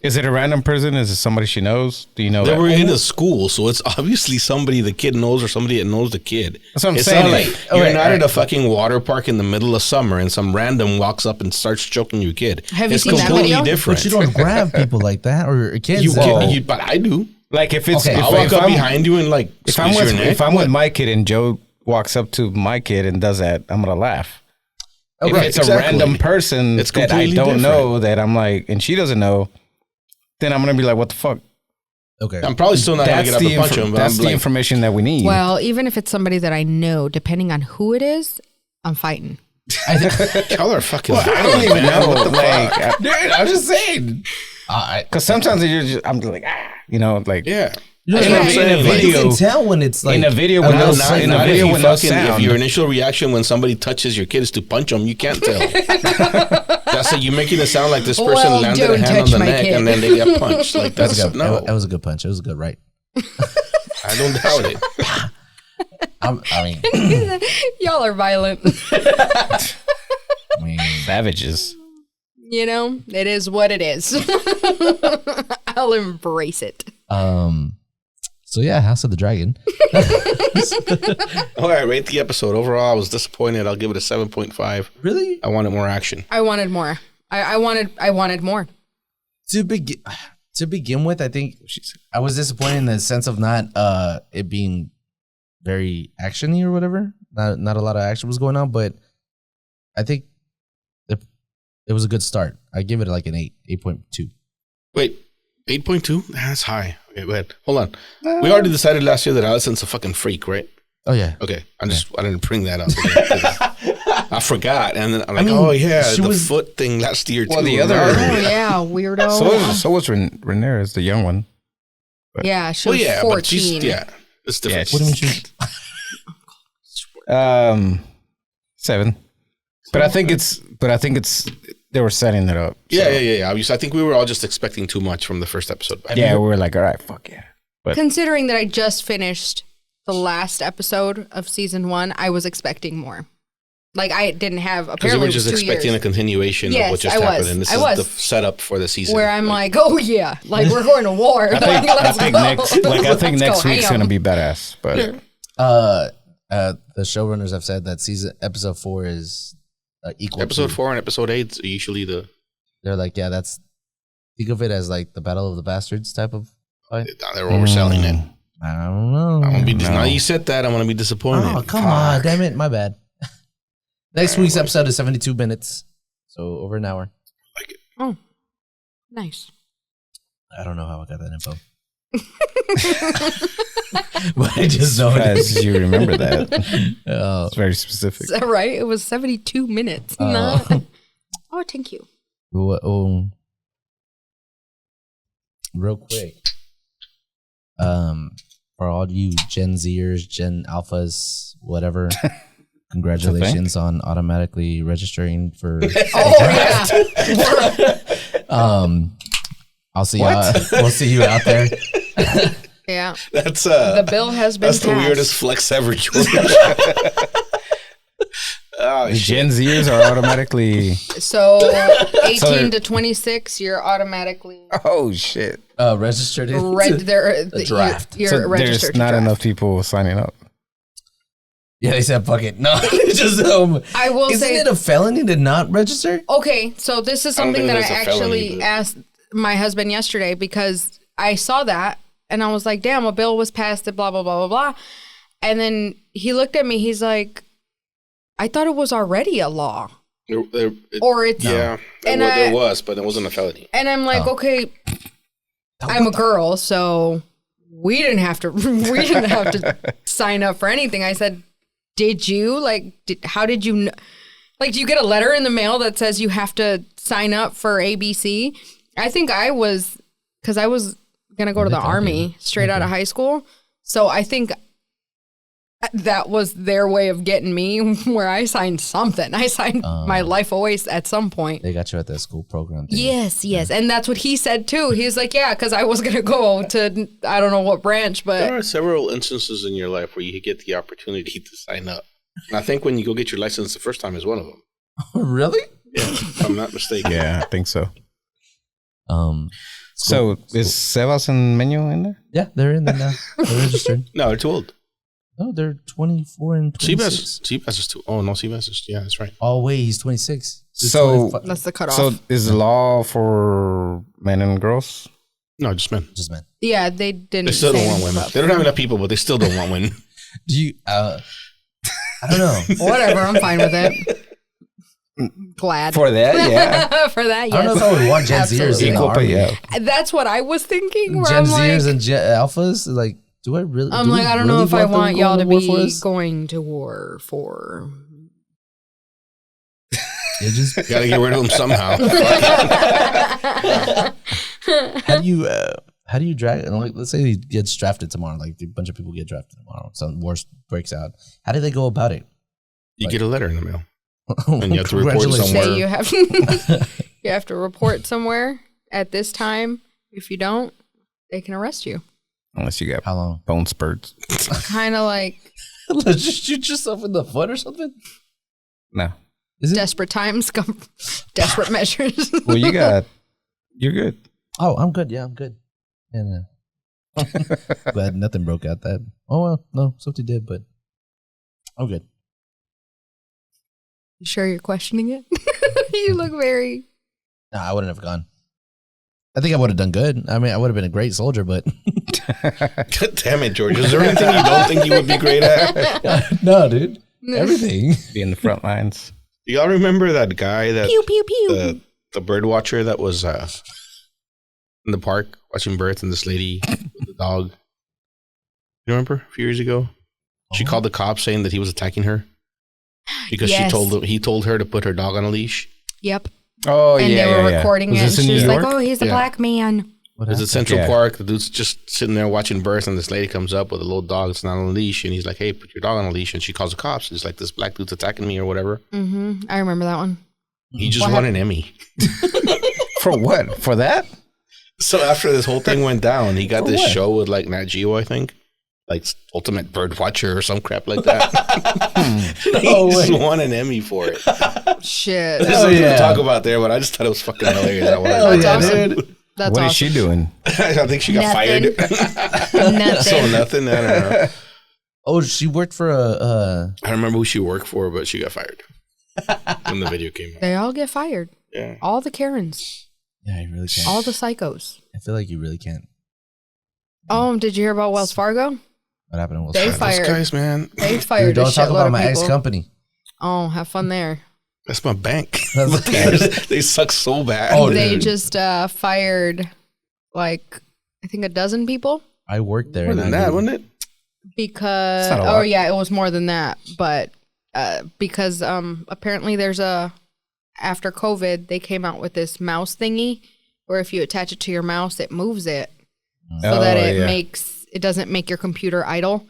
Is it a random person? Is it somebody she knows? Do you know They that? were in a school, so it's obviously somebody the kid knows or somebody that knows the kid. That's what I'm it's saying. Not like you're Okay, not at a fucking water park in the middle of summer and some random walks up and starts choking your kid. Have you it's seen that completely video? different. but you don't grab people like that or kids. You that- can, but I do. Like if it's Okay. if, I'll walk if up I'm, behind you and like if I'm squeeze with your neck. if I'm with my kid and Joe walks up to my kid and does that, I'm gonna laugh. If right, it's exactly. a random person It's that I completely don't different. know that I'm like, and she doesn't know, then I'm gonna be like, what the fuck? Okay. I'm probably still not gonna get up and punch him. But that's I'm the like, information that we need. Well, even if it's somebody that I know, depending on who it is, I'm fighting. y'all are fucking. I don't even know. Like, Dude, I'm just saying. because sometimes you're just, I'm like, like yeah. That's what I'm saying, You like- can tell when it's like in a video a with no little sound, in a Not video if you with no fucking, sound. if your initial reaction when somebody touches your kid is to punch them, you can't tell. That's like you making it sound like this person Well, landed a don't hand on touch the my neck kid. and then they get punched. Like That was that's a good, no. that was a good punch. It was a good right. I don't doubt it. I mean, Y'all are violent. Savages. You know, it is what it is. I'll embrace it. So yeah, House of the Dragon. All right, rate the episode. Overall, I was disappointed. I'll give it a 7.5. Really? I wanted more action. I wanted more. I wanted more. To begin with, I think I was disappointed in the sense of not it being very actiony or whatever. Not a lot of action was going on, but I think it was a good start. I give it like an 8.2. Wait, 8.2? That's high. Okay, go ahead. Hold on. We already decided last year that Allison's a fucking freak, right? Oh yeah. Okay, I didn't bring that up. Again, I forgot, and then I'm like, mean, oh yeah, she the was- foot thing last year too. Well, the other- Oh yeah, weirdo. So was Rhaenyra, the young one. Yeah, she Well, was yeah, 14. but she's it's different. Yeah, What do you mean? 7. But I think it's they were setting it up. so- Yeah. Obviously, I think we were all just expecting too much from the first episode. Yeah, we were like, all right, fuck yeah. But Considering that I just finished the last episode of season 1, I was expecting more. Like I didn't have Because apparently we were it was just 2 expecting years, a continuation Yes, of what just I was. happened, and this I is was. the setup for the season. where I'm like, oh yeah, like we're going to war. I Like, think, I let's think go. next Let's go week's ham. gonna be badass. But The showrunners have said that episode 4 is equal. episode to, 4 and episode 8 are usually the. They're like, yeah, that's think of it as like the Battle of the Bastards type of fight? They're overselling it. I don't know. I'm gonna be now you said that I'm gonna be disappointed. Oh, come on, damn it, my bad. Next week's episode is 72 minutes, so over an hour. Like it. Oh, nice. I don't know how I got that info. But I just know it. Because you remember that. Oh. It's very specific. Is that right? It was 72 minutes. Oh. Oh, thank you. Real quick. For all you Gen Zers, Gen Alphas, whatever, congratulations on automatically registering for. I'll see you. We'll see you out there. Yeah. That's the bill has been that's passed. the weirdest flex ever, George. Oh, Gen Zers are automatically. So 18 to 26, you're automatically Oh shit! Registered in the draft. You're So registered. there's to not draft. enough people signing up. Yeah, they said fuck it. No, it's just I will isn't say it a felony to not register? okay. So this is I don't something think that I it's a felony, actually but- asked my husband yesterday because I saw that and I was like, "Damn, a bill was passed." Blah blah blah blah blah. And then he looked at me. He's like, "I thought it was already a law, or it's yeah." And There was, but it wasn't a felony. And I'm like, okay, I'm a girl, so we didn't have to sign up for anything. I said, did you? Like, how did you know? Like, do you get a letter in the mail that says you have to sign up for ABC? I think I was, because I was going to go to the Army straight out of high school. So I think that was their way of getting me, where I signed something. I signed my life away at some point. They got you at that school program thing. Yes. And that's what he said too. He was like, yeah, because I was going to go to, I don't know what branch, but. There are several instances in your life where you get the opportunity to sign up. And I think when you go get your license the first time is one of them. Really? Yeah, if I'm not mistaken. Yeah, I think so. School- Is Sebas and Menyo in there? Yeah, they're in there now. They're registered. No, they're too old. No, they're 24 and 26. Seabass is too. Oh no, Seabass is. Yeah, that's right. Oh wait, he's 26. He's So- 25. That's the cutoff. So is the law for men and girls? No, just men. Just man. yeah, they didn't. They still say don't want anything women. about- They don't have enough people, but they still don't want women. Do you? I don't know. Whatever, I'm fine with it. Glad. For that, yeah. For that, yes. I don't know if I would want Gen Zers in Absolutely. the Equal pay, army. yeah. That's what I was thinking. Where Gen I'm like, Zers and Alphas, like, do I really? I'm do we like, I don't know really if I them want going y'all to war be for us? going to war for. It just Gotta get rid of them somehow. how do you drag? Like, let's say he gets drafted tomorrow. Like a bunch of people get drafted tomorrow. Some war breaks out. How do they go about it? You get a letter in the mail. And you have to report Congratulations. somewhere. Say you have to report somewhere at this time. If you don't, they can arrest you. Unless you got How long? bone spurts. Kind of like Let's just shoot yourself in the foot or something. No. Is it? desperate times come, desperate measures. Well, you're good. Oh, I'm good. Yeah, I'm good. Yeah, no. Glad nothing broke out that. Oh well, no, something did, but I'm good. You sure you're questioning it? You look very. No, I wouldn't have gone. I think I would have done good. I mean, I would have been a great soldier, but God damn it, George. Is there anything you don't think you would be great at? no, dude, everything. Be in the front lines. Do y'all remember that guy that Pew pew pew. the bird watcher that was in the park watching birds and this lady with the dog? You remember a few years ago? She called the cops saying that he was attacking her because Yes. he told her to put her dog on a leash. Yep. Oh, And yeah, they were yeah, yeah. recording Was it. And this in she was New like, York? "Oh, he's a Yeah. black man." What It's at happened? Central Yeah. Park. The dude's just sitting there watching birds, and this lady comes up with a little dog that's not on a leash, and he's like, "Hey, put your dog on a leash." And she calls the cops. He's like, "This black dude's attacking me or whatever." Mm-hmm. I remember that one. He just won an Emmy. For what? For that? So after this whole thing went down, he got For this what? show with like Nat Geo, I think, like Ultimate Bird Watcher or some crap like that. No He just way. won an Emmy for it. Shit. There's Oh, something yeah. to talk about there, but I just thought it was fucking hilarious. Hell That's yeah, awesome. dude. That's What is awesome. she doing? I think she got Nothing. fired. Nothing. So nothing. I don't know. Oh, she worked for a. I don't remember who she worked for, but she got fired when the video came out. They all get fired. Yeah. All the Karens. Yeah, you really can't. All the psychos. I feel like you really can't. Did you hear about Wells Fargo? What happened to Wells They Fargo? fired. Those guys, man. They Dude, fired a don't talk shitload about of my people. ex-company. Oh, have fun there. That's my bank. That's- They suck so bad. Oh, They dude. just fired like I think a dozen people I worked there. More than and I that, did- wasn't it? because It's not a lot. yeah, it was more than that, but because apparently there's after COVID they came out with this mouse thingy where if you attach it to your mouse it moves it so that it doesn't make your computer idle.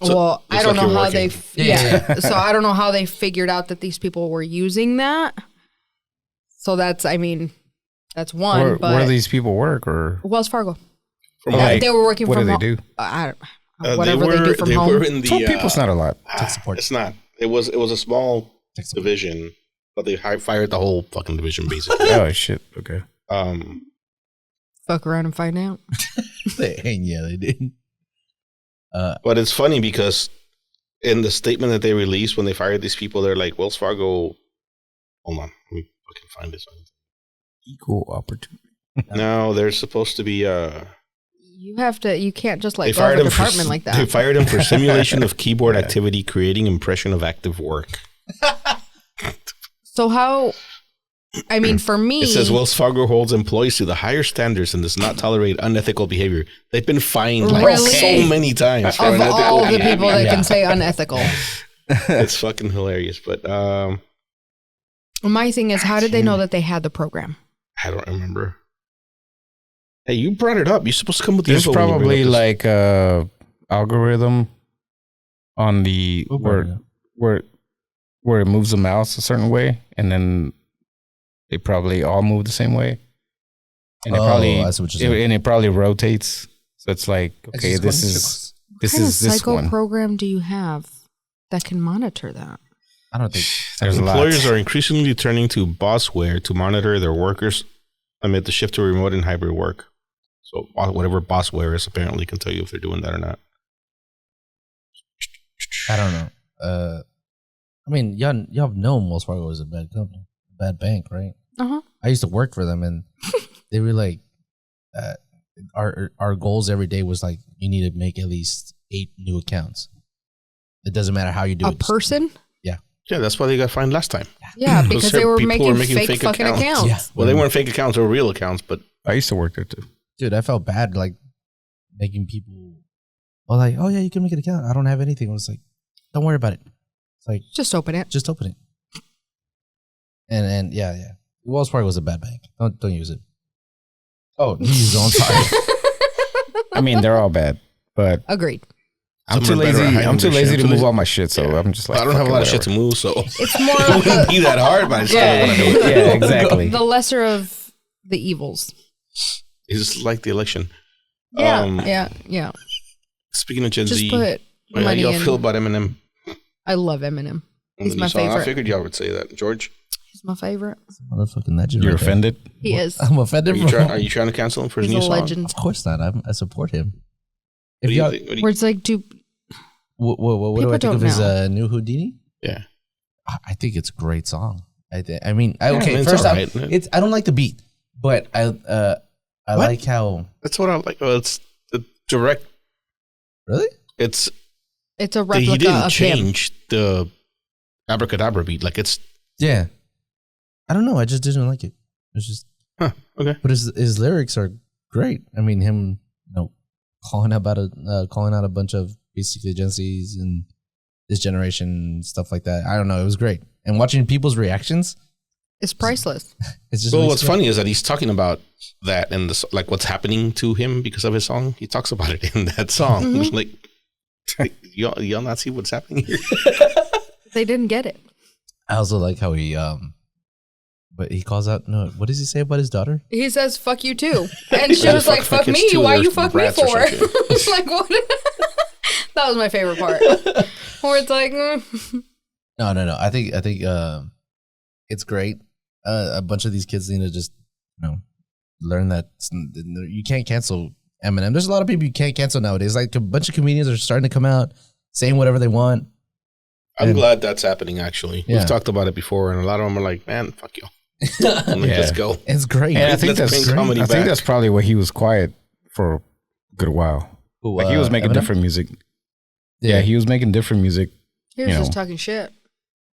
So well, I it's don't like know you're how they working. Yeah. so I don't know how they figured out that these people were using that. So that's one, Where but do these people work, or Wells Fargo. From Like, They were working what from do they home. do? I don't, whatever they do from they home. were in the 12 people's not a lot. Tech support. It's not. It was a small Tech support. division, but they fired the whole fucking division basically. Oh shit. Okay. Fuck around and find out. Yeah, they did. But it's funny because in the statement that they released when they fired these people, they're like, Wells Fargo. Hold on, let me fucking find this one. Equal opportunity. No, they're supposed to be. You can't just They like go fired off a him department like They that. fired him for simulation of keyboard activity, creating impression of active work. So how? For me, It says Wells Fargo holds employees to the higher standards and does not tolerate unethical behavior. They've been fined like Really? so many times for of unethical all the behavior. people that can say unethical, It's fucking hilarious. But my thing is, how did they know that they had the program? I don't remember. Hey, you brought it up. You're supposed to come with the There's info when you bring probably up this. like a algorithm on the where it moves the mouse a certain way, and then they probably all move the same way. And I see what you're saying. it probably rotates. So it's like, okay, this is What kind of this psycho one. program do you have that can monitor that? I don't think. There's a lot. Employers are increasingly turning to Bossware to monitor their workers amid the shift to remote and hybrid work. So whatever Bossware is apparently can tell you if they're doing that or not. I don't know. Y'all have known Wells Fargo is a bad company, a bad bank, right? Uh-huh. I used to work for them, and they were like, our goals every day was like, you need to make at least 8 new accounts. It doesn't matter how you do A it. person? Yeah, that's why they got fined last time. Yeah, Those because they were people were making fake fucking accounts. Yeah. Well, they weren't fake accounts; they were real accounts. But I used to work there too. Dude, I felt bad like making people. Oh, like, oh yeah, you can make an account. I don't have anything. I was like, don't worry about it. It's like, Just open it. just open it. And yeah. Wells Fargo was a bad bank. Don't use it. Oh, you use it. I'm sorry. I mean, they're all bad, but Agreed. I'm Some too are better lazy. at hiding I'm too their lazy shit. to move all my shit, so Yeah. I'm just like, I don't have a fuck it, lot of shit to whatever. move, so It's more it of wouldn't the, be that hard. But I still don't want to do it. Yeah, exactly. the lesser of the evils. It's just like the election. Yeah. Speaking of Gen Just Z, put how money y'all in. feel about Eminem? I love Eminem. on He's the new my song? I favorite. figured y'all would say that, George. He's my favorite. Motherfucking legend. You're right there. offended? He is. I'm offended. Are you trying to cancel him for his He's new a song? legend. Of course not. I support him. What If do you y'all, think? What do you- Where it's like, do what do People I think of don't his know. new Houdini? Yeah. I think it's a great song. Okay. it's First off, alright. I don't like the beat, but I What? like how. That's what I like. Well, it's the direct. Really? It's it's a he replica didn't of him. change the abracadabra beat. Like it's Yeah. I don't know. I just didn't like it. It's just. okay. But his lyrics are great. I mean, him, calling out a bunch of basically Gen Zs and this generation stuff like that. I don't know. It was great, and watching people's reactions, It's priceless. it's just. Well, really what's sweet. funny is that he's talking about that and this, like what's happening to him because of his song. He talks about it in that song. Mhm. Like, y'all not see what's happening here? They didn't get it. I also like how he but he calls out. No, what does he say about his daughter? He says, fuck you too. And she Yeah, was like, fuck kids me. too, Why they're you fuck me brats or for? some shit. Like, what? That was my favorite part. Where it's like, No. I think it's great. A bunch of these kids need to just learn that you can't cancel Eminem. There's a lot of people you can't cancel nowadays. Like a bunch of comedians are starting to come out saying whatever they want. I'm And- glad that's happening. Actually, Yeah. we've talked about it before, and a lot of them are like, "Man, fuck you." Let's go. It's great. And I think Let's that's bring comedy I think back. that's probably why he was quiet for a good while. Who, Like he was making Eminem? different music. Yeah, he was making different music. He was You just know. talking shit.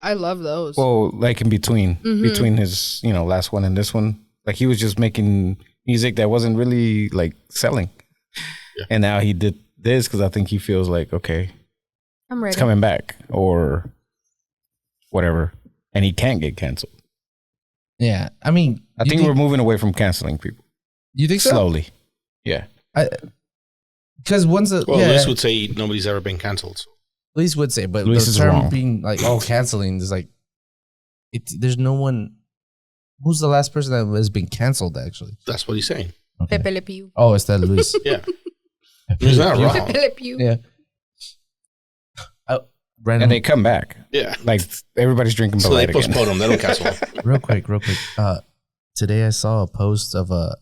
I love those. Well, like in between his last one and this one, like he was just making music that wasn't really like selling. Yeah. And now he did this because I think he feels like okay, I'm ready. it's coming back or whatever, and he can't get canceled. Yeah, I mean, I think we're moving away from canceling people You think so? slowly. Yeah. Because once Well, Liz would say nobody's ever been canceled. So. Luis would say, but Luis the is term wrong. being like, canceling is like, there's no one. Who's the last person that has been canceled? Actually, That's what he's saying. okay. Pepe Le Pew. Oh, it's that Luis. Yeah. He's not wrong. Pepe Le Pew. Yeah. Random, And they come back. Yeah. Like everybody's drinking So Bud they Light again. postpone them. They don't cancel them. real quick. Today I saw a post of a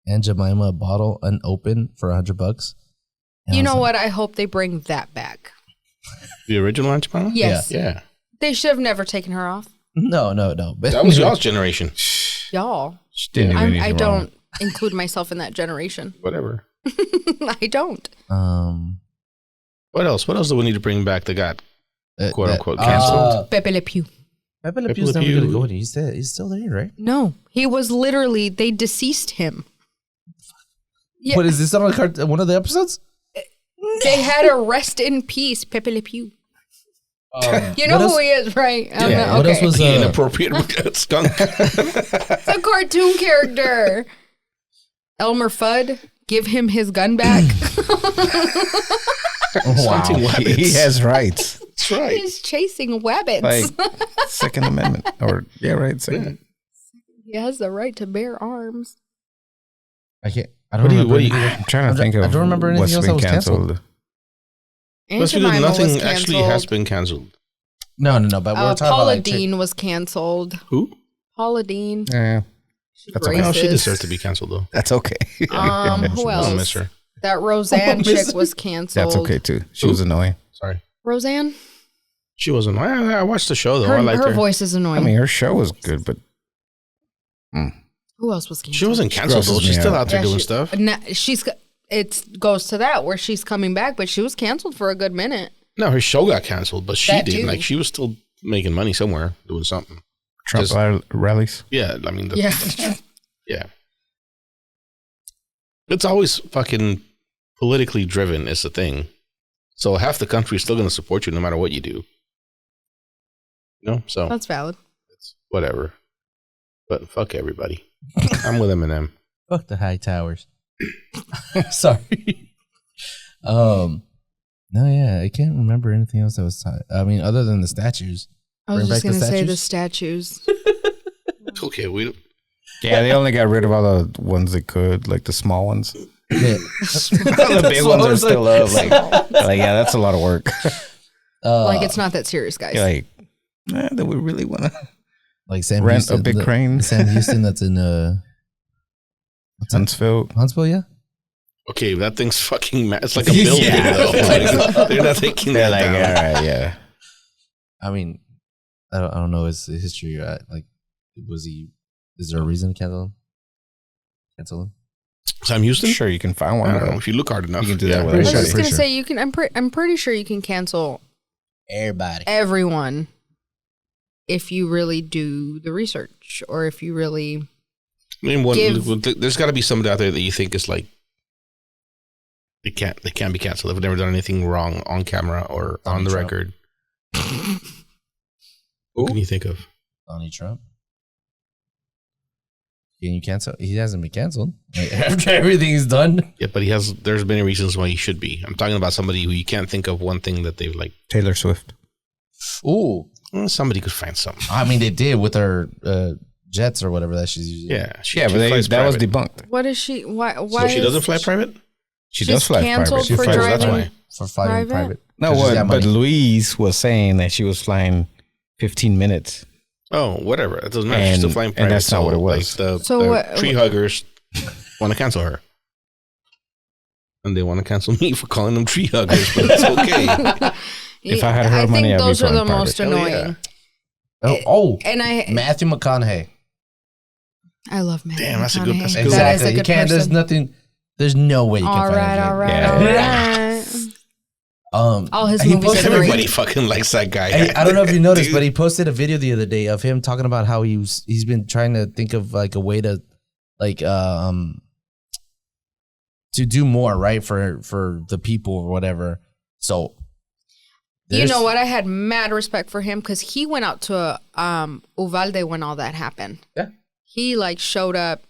Aunt Jemima bottle unopened for $100. And You I was know like, what? I hope they bring that back. The original Anchipana? Yes. Yeah. They should have never taken her off. No. But That was y'all's generation. Y'all. She didn't do anything I wrong. don't include myself in that generation. Whatever. I don't. What else? What else do we need to bring back that got quote unquote that- canceled? Pepe Le Pew. Pepe Le Pepe Pew's Le never gonna Pew. go anywhere. He's still there, right? No, he was literally, they deceased him. Yeah, What is this on one of the episodes? they had a rest in peace, Pepe Le Pew. You know what who else- he is, right? Yeah, what else was The inappropriate skunk. It's a cartoon character. Elmer Fudd, give him his gun back. Hunting Wow. rabbits. He has rights. That's right. He's chasing rabbits. Like Second Amendment. Or Second. He has the right to bear arms. I can't. I don't What do you- remember. what do you- anything. I'm trying to think of I don't remember anything what's else been that was canceled. canceled. Aunt Let's Jemima nothing was actually canceled. has been canceled. No. But we're talking Paula about like Dean was canceled. Who? Paula Dean. Yeah, She's That's okay. No, she racist. deserves to be canceled though. that's okay. Who I don't else? miss her. That Roseanne miss chick her. was canceled. That's okay too. She was annoying. Sorry. Roseanne? She wasn't. I watched the show though. I liked Her her. voice is I annoying. mean, her show was good, but Who else was canceled? She wasn't canceled though. grosses She's me still out. out there doing she- stuff. It goes to that where she's coming back, but she was canceled for a good minute. No, her show got canceled, but she That didn't. too. Like she was still making money somewhere, doing something. Trump Just- rallies. Yeah, I mean, Yeah. yeah. It's always fucking politically driven. Is the thing. So half the country is still going to support you no matter what you do. You know, so That's valid. it's whatever. But fuck everybody. I'm with Eminem. fuck the high towers. Sorry. No, yeah, I can't remember anything else that was. I mean, other than the statues. I was Bring just back the going to say the statues. Okay, we. Yeah, they only got rid of all the ones they could, like the small ones. Yeah. The big ones are still up. Like, yeah, that's a lot of work. Like, it's not that serious, guys. You're like, do we really want to like Sam rent Houston, a big crane? Sam Houston, that's in Huntsville. Huntsville, yeah. Okay, that thing's fucking mad. It's like a building, though. Like, they're not taking They're that like, down. all right, yeah. I mean, I don't know his history. Like, is there a reason to cancel him? Sam Houston? Sure, you can find one. I don't know if you look hard enough. You can do that with I was Pretty just sure. going to say, you can. I'm pretty sure you can cancel Everybody. everyone if you really do the research or if you really. I mean, Give- there's got to be somebody out there that you think is like they can't be canceled. They've never done anything wrong on camera or on Donald the Trump. record. Who can you think of? Donald Trump. Can you cancel? He hasn't been canceled. Like, after everything's done. Yeah, but there's many reasons why he should be. I'm talking about somebody who you can't think of one thing that they've like. Taylor Swift. Ooh. Well, somebody could find something. I mean, they did with her jets or whatever that she's using. Yeah, But flies that was private. debunked. What is she? Why So she is doesn't fly private? She She's does fly canceled private. She for flies driving- That's why. For flying private. No, 'Cause she's got but money. Louise was saying that she was flying 15 minutes. Oh, whatever. It doesn't matter. She's still And- flying and private. that's not what it was. Like So the what- tree huggers want to cancel her. And they want to cancel me for calling them tree huggers, but it's okay. If I had her I money, think I'd be those are the flying most private. Hell yeah. annoying. Oh, And I Matthew McConaughey. I love Matthew. Damn, that's a good. That's a McConaughey. good. That is Exactly. a You good can't. There's person. nothing. There's no way you can All find right, it. all right, Yeah. all right. All his he movies posted are great. Everybody fucking likes that guy. Hey, I don't know if you noticed, Dude. but he posted a video the other day of him talking about how he's been trying to think of like a way to like to do more, right, for the people or whatever. So You know what? I had mad respect for him because he went out to Uvalde when all that happened. Yeah. He like showed up.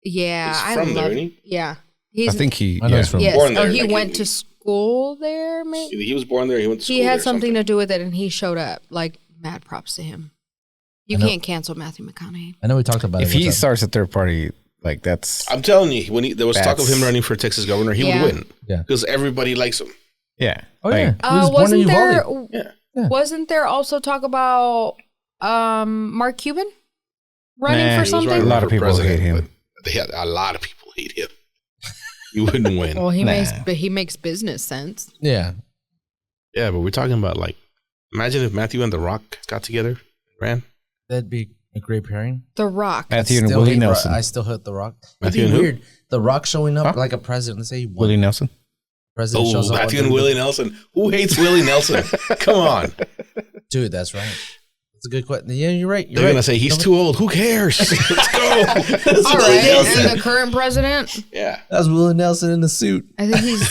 Yeah, He's I from there, love. isn't he? Yeah, I think he. I know he's from- Yes. born there, Oh, he like, went to school there. Maybe He was born there. He went to school he had there or something to do with it, and he showed up. Like mad props to him. You I know- can't cancel Matthew McConaughey. I know we talked about If it. he What's up? starts a third party, like that's I'm telling you, when there was talk of him That's- running for Texas governor, he Yeah. would win. Yeah. Because everybody likes him. yeah. Oh Like, yeah, he was born in Wasn't there? Uvalde. Yeah. Wasn't there also talk about Mark Cuban running Nah, for he was something? running. A lot of people hate him. but They had a lot of people hate him. You wouldn't win. Well, he Nah. makes business sense. Yeah, Yeah, but we're talking about like, imagine if Matthew and The Rock got together, and ran. that'd be a great pairing. The Rock. Matthew and Still Willie hate Nelson. I still hit The Rock. It'd Matthew be and who? weird. The Rock showing up Huh? like a president. Let's say he won. Willie Nelson. President shows Oh, up. Matthew and Willie Nelson. Who hates Willie Nelson? Come on. Dude, that's right. That's a good question. Yeah, you're right. You're They're right. going to say, he's too old. Who cares? Let's go. That's All Willie right, Nelson. and the current president, Yeah. That's Willie Nelson in the suit. I think he's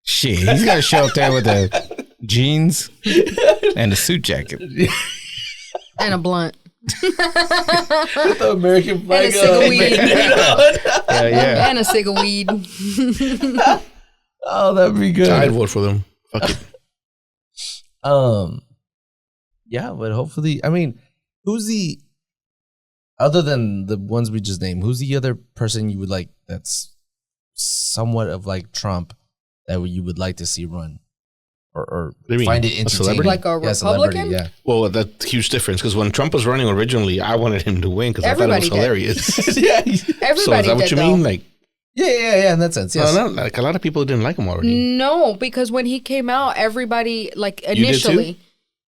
Shit, he's got to show up there with the jeans and a suit jacket. and a blunt The American and flag. a cig of weed Yeah, yeah. and a cig of weed. Oh, that'd be good. I'd vote for them. Fuck it. Yeah, but hopefully, I mean, who's the other than the ones we just named? Who's the other person you would like that's somewhat of like Trump that you would like to see run, or What do you mean? find it A entertaining? celebrity? Like a Yeah, celebrity, Republican? yeah. Well, that's a huge difference because when Trump was running originally, I wanted him to win because I thought it was Everybody did. hilarious. yeah, Everybody So is that what did, you though. mean? Like, yeah. In that sense, yes. no, like a lot of people didn't like him already. No, because when he came out, everybody like did too?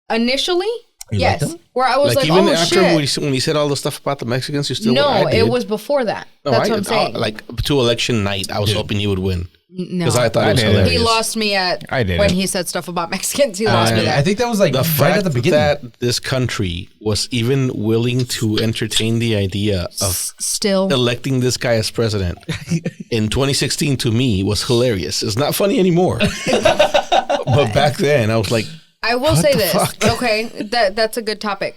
initially, You yes, liked him? where I was like, even oh after shit. when he said all the stuff about the Mexicans, you still No, I it did. was before that. No, That's what I'm saying. like to election night, I was hoping he would win No, because I thought I it was did. hilarious. he lost me at I didn't. when he said stuff about Mexicans. He lost me I there. think that was like The right fact at the beginning. that this country was even willing to entertain the idea of Still, electing this guy as president in 2016 to me was hilarious. It's not funny anymore. But back then, I was like, I will What say the this. fuck? Okay, that's a good topic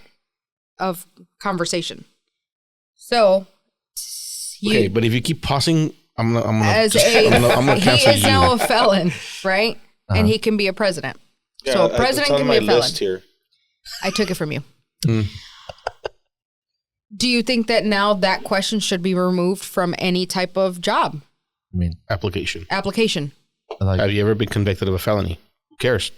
of conversation. So, okay, but if you keep pausing, I'm gonna as I'm gonna he cancel is you. now a felon, right? Uh-huh. And he can be a president. So a president can be a felon. here. I took it from you. Hmm. Do you think that now that question should be removed from any type of job I mean, Application. application? like, Have you ever been convicted of a felony? Who cares?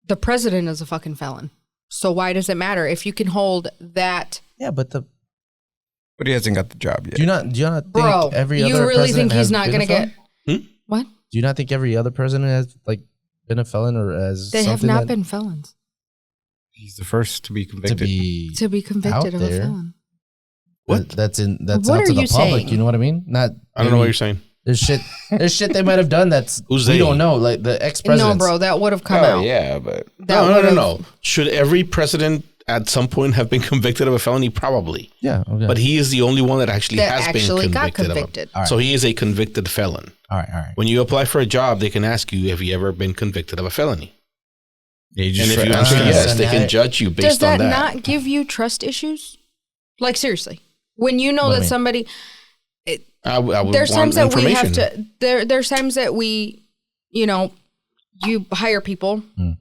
The president is a fucking felon. So why does it matter if you can hold that? yeah, but But he hasn't got the job yet. do you not think Bro, every you other really president think he's has not been going to a felon? get what? Do you not think every other president has like been a felon or as They have something not that- been felons He's the first to be to convicted. be convicted of a there. felon. What? That's What out are to the you public. saying? You know what I mean? Not I don't know what you're saying. There's shit they might have done that's Who's we they? don't know. Like the ex No, president. bro, that would have come Oh out. yeah, but That No. would've- Should every president at some point have been convicted of a felony? Probably. Yeah. Okay. But he is the only one that actually That has actually been got convicted. convicted. All right. So he is a convicted felon. all right. When you apply for a job, they can ask you, have you ever been convicted of a felony? yeah, you And just if you try- answer Ah, yes, so they now can it- judge you Does based that on that. not give you trust issues? Like seriously, when you know What do that you mean? somebody, I would there's want times that we have information. to. There's times that we, you hire people. Hmm.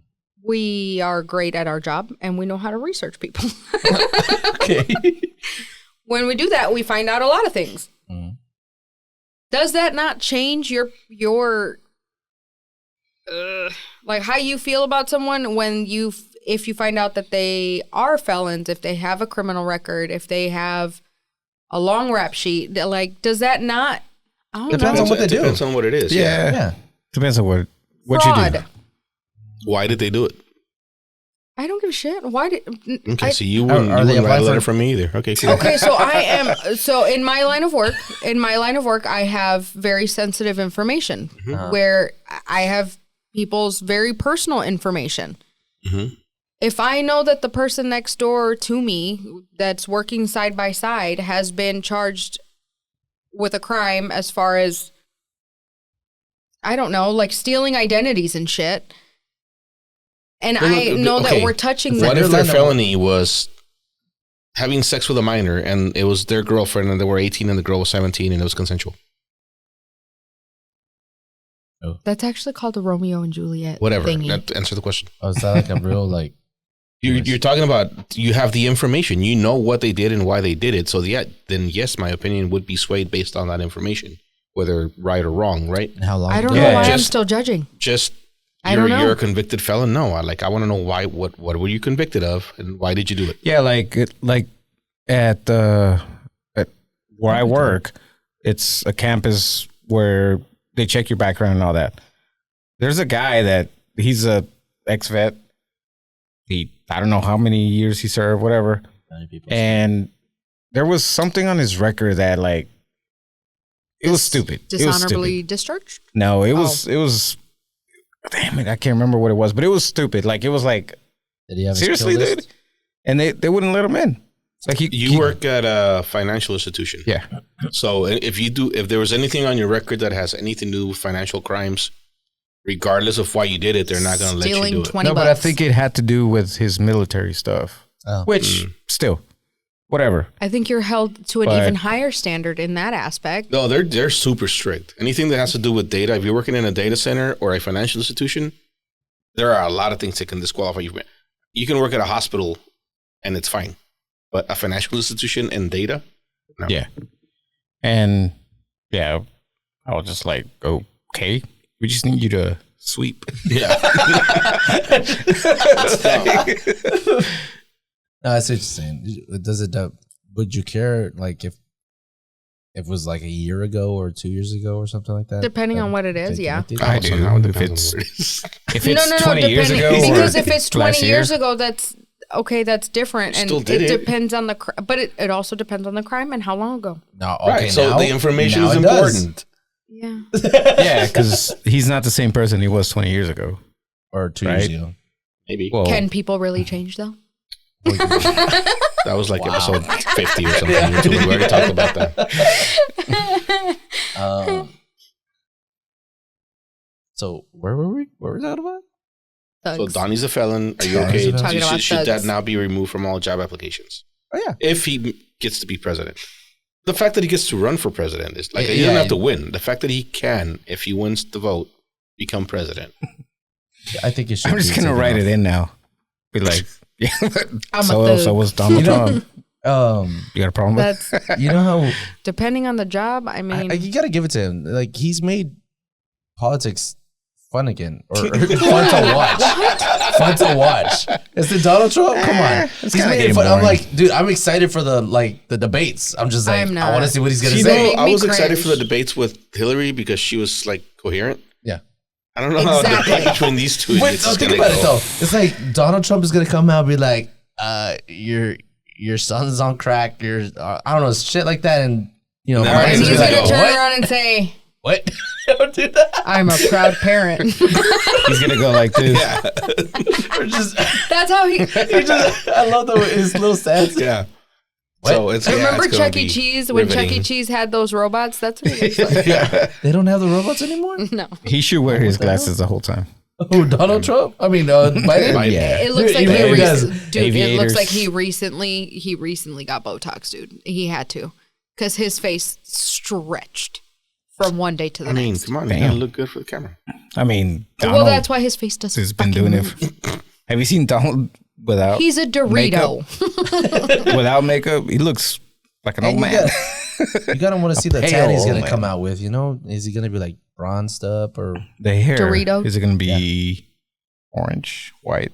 We are great at our job and we know how to research people. Okay. When we do that, we find out a lot of things. Mhm. Does that not change your like how you feel about someone when if you find out that they are felons, if they have a criminal record, if they have a long rap sheet, like does that not? I don't Depends know. on what they It do. depends on what it is. yeah. Yeah. Depends on what you Fraud. do. Why did they do it? I don't give a shit. Why did? Okay, so you wouldn't write a letter from me either. Okay, cool. Okay, so I am. So in my line of work, I have very sensitive information where I have people's very personal information. Mm-hmm. If I know that the person next door to me that's working side by side has been charged with a crime as far as, I don't know, like stealing identities and shit. And I know that we're touching What them. if their felony was having sex with a minor and it was their girlfriend and they were 18 and the girl was 17 and it was consensual? That's actually called a Romeo and Juliet Whatever. thingy. That answer the question. Oh, is that like a real like? You're talking about you have the information. You know what they did and why they did it. So then yes, my opinion would be swayed based on that information, whether right or wrong, right? How long? I don't know why I'm still judging. You're a convicted felon. No, I want to know why. What were you convicted of, and why did you do it? Yeah, like at where I work, it's a campus where they check your background and all that. There's a guy that he's a ex-vet. I don't know how many years he served, whatever. And there was something on his record that like it was stupid. Dishonorably discharged? No, it was. Damn it, I can't remember what it was, but it was stupid. Like it was like, did he have seriously, dude? And they wouldn't let him in. Like you work at a financial institution. Yeah. So if there was anything on your record that has anything to do with financial crimes, regardless of why you did it, they're not going to let you do it. $20. No, but I think it had to do with his military stuff, which still, whatever. I think you're held to an even higher standard in that aspect. No, they're super strict. Anything that has to do with data, if you're working in a data center or a financial institution, there are a lot of things that can disqualify you. You can work at a hospital and it's fine, but a financial institution and data, no. Yeah. And yeah, I was just like, okay, we just need you to sweep. Yeah. No, I see what you're saying. Does it? Would you care like if it was like a year ago or 2 years ago or something like that? Depending on what it is, yeah. I do. If it's 20 years ago, because if it's 20 years ago, that's okay. That's different, and it depends on but it also depends on the crime and how long ago. No, okay. Right. So now, the information now is important. Yeah. Yeah, because he's not the same person he was 20 years ago. Or 2 years ago. Maybe. Well, Can people really change though? That was like episode 50 or something. Yeah. We already talked about that. So where were we? What were we talking about? Thugs. So Donnie's a felon. Are you okay? Talking about Should that thugs. now be removed from all job applications? Oh yeah. If he gets to be president. The fact that he gets to run for president is like, he doesn't have to win. The fact that he can, if he wins the vote, become president. I think it should. I'm just going to write it in now. Be like, yeah, so was Donald Trump. You got a problem with That's You know how depending on the job. I mean, you got to give it to him. Like he's made politics fun again, or fun to watch. Fun to watch. Is it Donald Trump? Come on, he's made it fun. I'm like, dude, I'm excited for the debates. I'm just like, I want to see what he's gonna say. I was excited for the debates with Hillary because she was like coherent. Yeah. I don't know how the debate between these two. Wait, think about it though. It's like Donald Trump is gonna come out and be like, your son's on crack. I don't know, shit like that, and No, and he's he's gonna like, turn around and say, what? Don't do that. I'm a proud parent. He's gonna go like this. Yeah. That's how he just, I love his little stance. Yeah. What? So it's remember it's Chuck E. Cheese when Chuck E. Cheese had those robots? That's what he looks like. Yeah. They don't have the robots anymore? No. He should wear his glasses the whole time. Oh, Donald Trump? I mean, Biden? Yeah. It looks Dude, like he really does. it looks like he recently got Botox, dude. He had to, because his face stretched from one day to the next. I mean, come on, you gotta look good for the camera. I mean, Donald that's why his face doesn't. has been doing it. Have you seen Donald without? He's a Dorito. Without makeup, he looks like an old man. You gotta want to see the pale tan he's old gonna man. come out with. You know, is he gonna be like bronzed up or? The hair. Dorito? Is it going to be orange, white?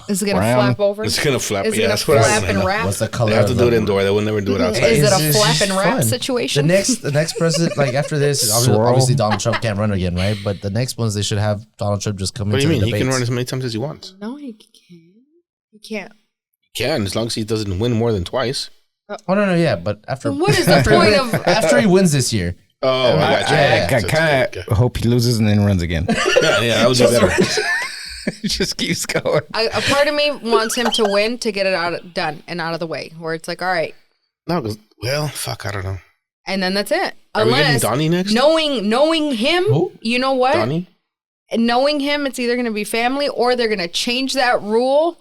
Is it gonna Brown. flap over? It's gonna flap. Is it Yeah, gonna that's what I flap was and saying. wrap? What's the color? They have to of do it the- indoor. They will never do it outside. Is it a It's flap just and wrap fun. situation? The next president, like after this, Swirl. obviously Donald Trump can't run again, right? But the next ones, they should have Donald Trump just come What do into you the mean? He debates. can run as many times as he wants. No, he can't. You can't. Can, as long as he doesn't win more than twice. Oh no, yeah, but after What is the point of? after he wins this year, Oh, I got you. I kind of hope he loses and then runs again. Yeah, that would be better. Just keeps going. A part of me wants him to win to get it done and out of the way, where it's like, all right, No, because, well, fuck, I don't know. and then that's it. Are we getting Unless Donnie next? knowing him, Who? you know what? Donnie? Knowing him, it's either going to be family or they're going to change that rule,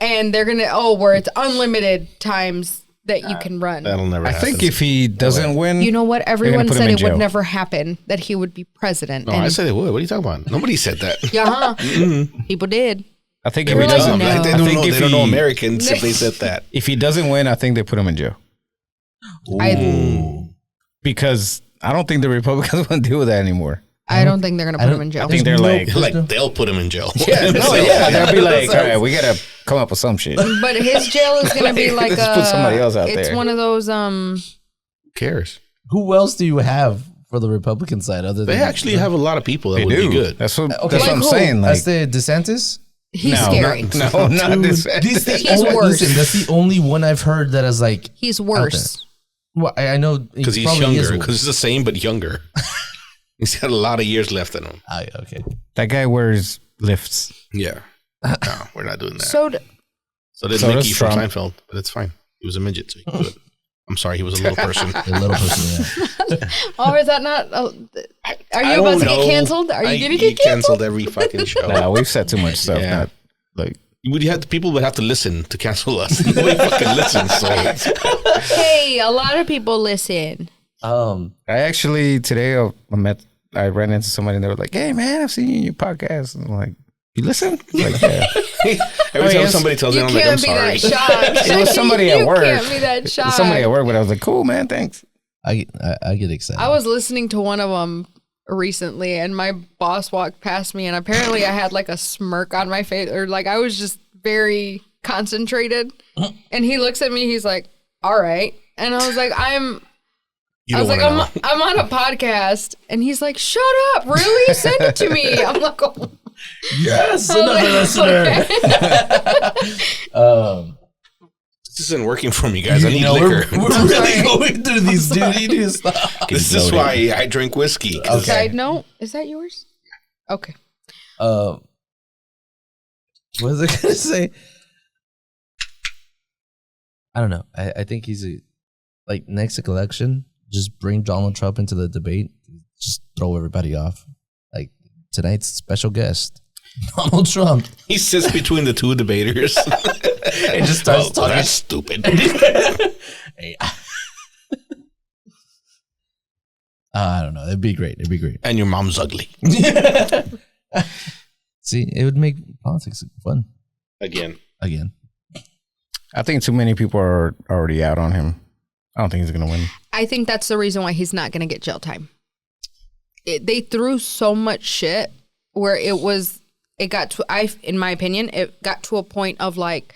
and they're going to where it's unlimited times that you can run. That'll never I happen. think if he doesn't win, You know what? Everyone put him said in it would jail. never happen, that he would be president. No, and I said it would. What are you talking about? Nobody said that. yeah, people did. I think They if were he like, doesn't, no. They I don't think know. if They don't know he- Americans if they said that. if he doesn't win, I think they put him in jail because I don't think the Republicans want to deal with that anymore. I don't think they're going to put him in jail. I think they're like, They'll put him in jail. they'll be like, all right, we gotta come up with some shit. But his jail is going to be like Let's put somebody else out it's there. one of those Who cares? who else do you have for the Republican side other than They actually have a lot of people that They would do. be good. That's what Okay. that's what Like I'm who? saying. Like, That's the DeSantis. he's no, scary. not this. He's worse. Listen, that's the only one I've heard that is like. He's worse. Well, I know Because he's probably is younger. worse. Because he's the same, but younger. He's got a lot of years left in him. Ah, yeah, okay. That guy wears lifts. Yeah. No, we're not doing that. So So did So Mickey does from Trump. Seinfeld, but it's fine. He was a midget, so he could do it. I'm sorry, he was a little person. A little person. Yeah. oh, is that not? Are I you about don't to get know. canceled? Are you going to get get canceled? every fucking show? Nah, we've said too much stuff. Yeah. Not, like, People would have to listen to cancel us. Nobody fucking listens. So. Hey, a lot of people listen. I actually today I ran into somebody and they were like, "Hey man, I've seen you in your podcast." And I'm like, "You listen?" Like, yeah. Every time yes. somebody tells me, You I'm like, I'm can't be sorry. that shocked. It was somebody at work. You can't be that shocked. Somebody at work, but I was like, "Cool, man, thanks." I get excited. I was listening to one of them recently, and my boss walked past me, and apparently I had like a smirk on my face, or like I was just very concentrated. And he looks at me, he's like, "All right," and I was like, You I was don't like, want to know. I'm on a podcast, and he's like, "Shut up, really? Send it to me." I'm like, oh. yes, I was another like, listener. okay. This isn't working for me, guys. I need We're liquor. really going through these, dude. You need to stop. This is why I drink whiskey. 'Cause Side note, is that yours? Okay. What was I gonna say? I don't know. I think he's like next election. Just bring Donald Trump into the debate. Just throw everybody off. Like tonight's special guest, Donald Trump, He sits between the two debaters. and just starts talking. That's stupid. Hey. I don't know. It'd be great. It'd be great. And your mom's ugly. See, it would make politics fun Again. again. I think too many people are already out on him. I don't think he's gonna win. I think that's the reason why he's not going to get jail time. They threw so much shit where it got to, in my opinion, it got to a point of like,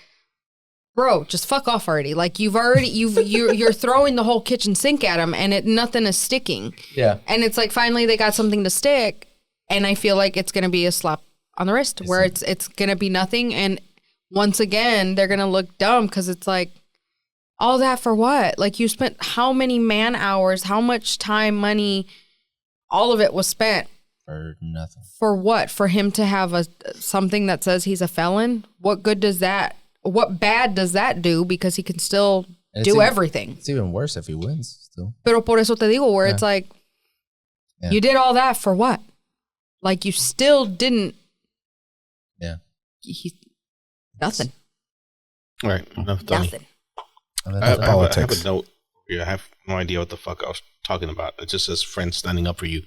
bro, just fuck off already. Like you're throwing the whole kitchen sink at him, and nothing is sticking. Yeah. And it's like finally they got something to stick, and I feel like it's going to be a slap on the wrist where it's going to be nothing, and once again they're going to look dumb because it's like, all that for what? Like you spent how many man hours, how much time, money, all of it was spent For nothing. for what? For him to have something that says he's a felon? What good does that? What bad does that do? Because he can still do everything. It's even worse if he wins still. Pero por eso te digo, where it's like, Yeah. you did all that for what? Like you still didn't. Yeah. Nothing. All right. Enough, Donnie. Nothing. And I have Politics. a note here. I have no idea what the fuck I was talking about. It just says friends standing up for you.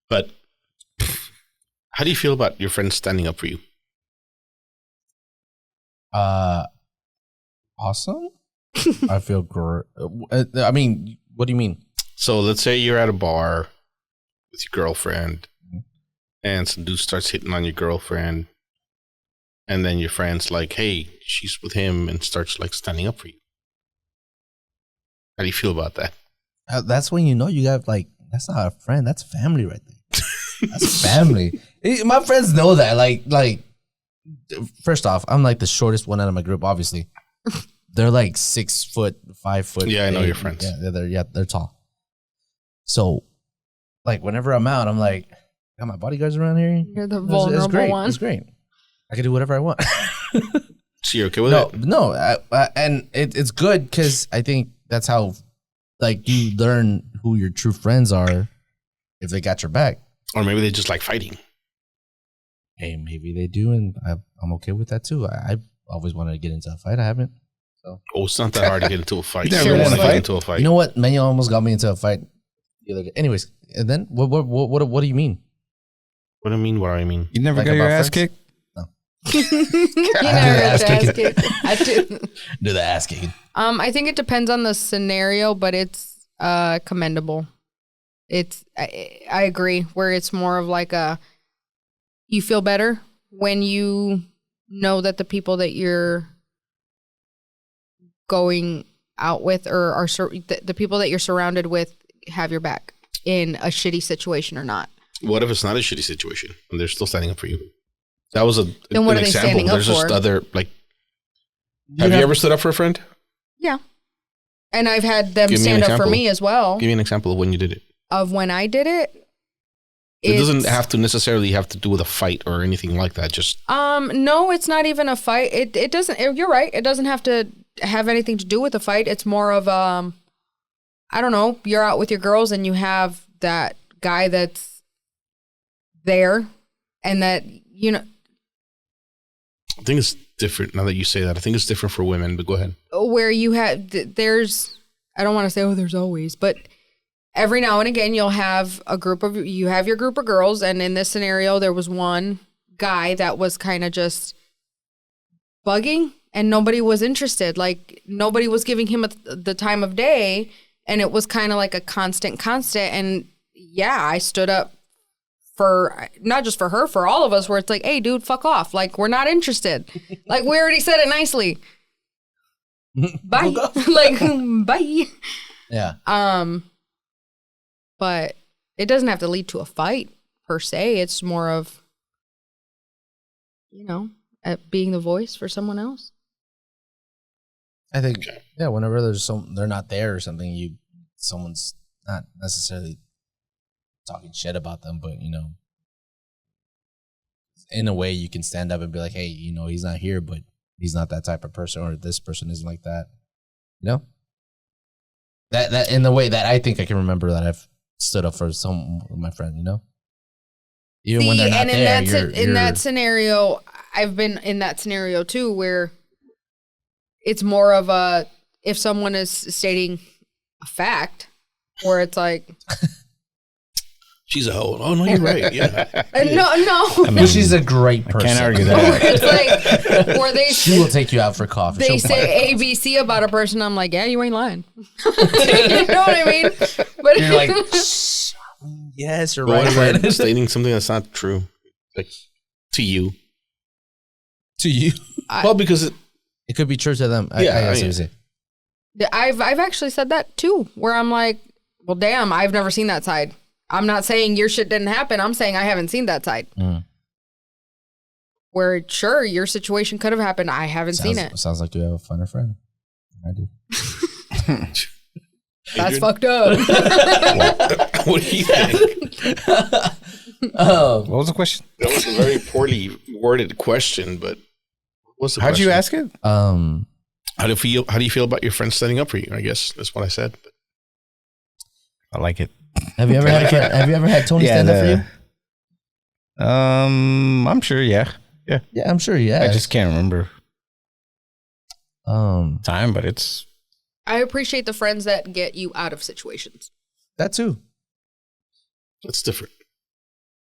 But how do you feel about your friends standing up for you? Awesome. I feel great. I mean, what do you mean? So let's say you're at a bar with your girlfriend and some dude starts hitting on your girlfriend, and then your friend's like, hey, she's with him, and starts like standing up for you. How do you feel about that? That's when you know you got like, that's not a friend. That's family right there. That's family. My friends know that. Like first off, I'm like the shortest one out of my group. Obviously, they're like 6 foot, 5 foot. Yeah, I know your friends. Yeah, they're tall. So, like, whenever I'm out, I'm like, got my bodyguards around here. You're the It's vulnerable great. one. It's great. I can do whatever I want. So you're okay with it? No, and it's good because I think that's how, like, you learn who your true friends are if they got your back. Or maybe they just like fighting. Hey, maybe they do, and I'm okay with that too. I always wanted to get into a fight. I haven't. So. Oh, it's not that hard to get into a fight. You never You wanna wanna get fight? into a fight. You know what? Manuel almost got me into a fight the other day. Anyways, and then what do you mean? What do you mean? What do I mean? You never Like got your about ass friends? kicked? You never ass have to ask kicking. it. I do. Do the ass kicking. I think it depends on the scenario, but it's commendable. I agree, where it's more of like you feel better when you know that the people that you're going out with or the people that you're surrounded with have your back in a shitty situation or not. What if it's not a shitty situation and they're still standing up for you? That was Then what an are they example. standing up There's just for? other, like, have you ever stood up for a friend? Yeah. And I've had them Give me an stand up for example. me as well. Give me an example of when you did it. Of when I did it. It doesn't It's- have to necessarily have to do with a fight or anything like that. Just No, it's not even a fight. It doesn't. You're right. It doesn't have to have anything to do with a fight. It's more of I don't know. You're out with your girls and you have that guy that's there, and that I think it's different now that you say that. I think it's different for women. But go ahead. where you have there's. I don't want to say there's always, but every now and again you'll have you have your group of girls, and in this scenario there was one guy that was kind of just bugging and nobody was interested. Like nobody was giving him the time of day, and it was kind of like a constant. And yeah, I stood up for not just for her, for all of us, where it's like, hey dude, fuck off. Like we're not interested. Like we already said it nicely. Bye. Like bye. Yeah. But it doesn't have to lead to a fight per se. It's more of, being the voice for someone else. I think whenever they're not there or something, someone's not necessarily talking shit about them, but in a way you can stand up and be like, hey, he's not here, but he's not that type of person, or this person isn't like that. That in the way that I think I can remember that I've stood up for some of my friends, even when they're not there. In that scenario, I've been in that scenario too, where it's more of if someone is stating a fact, where it's like, she's a hoe. Oh no, you're right. Yeah. no. I mean, she's a great person. Can't argue Where that. it's like, where She will take you out for coffee. they She'll say ABC about a person. I'm like, yeah, you ain't lying. You know what I mean? But You're like, yes, you're right. What if stating something that's not true, like to you? To you, Well, because it could be true to them. I see what you're saying. I've actually said that too, where I'm like, well, damn, I've never seen that side. I'm not saying your shit didn't happen. I'm saying I haven't seen that side. Where, sure, your situation could have happened. I haven't seen it. Sounds like you have a funner friend. I do. That's fucked up. What do you think? What was the question? That was a very poorly worded question, but what's the How'd you question? ask it? How do you feel about your friends standing up for you? I guess that's what I said. I like it. Have you ever had Tony stand up for you? I'm sure. Yeah. Yeah, I'm sure. Yeah, I just can't remember um time, but it's I appreciate the friends that get you out of situations. that too. It's different.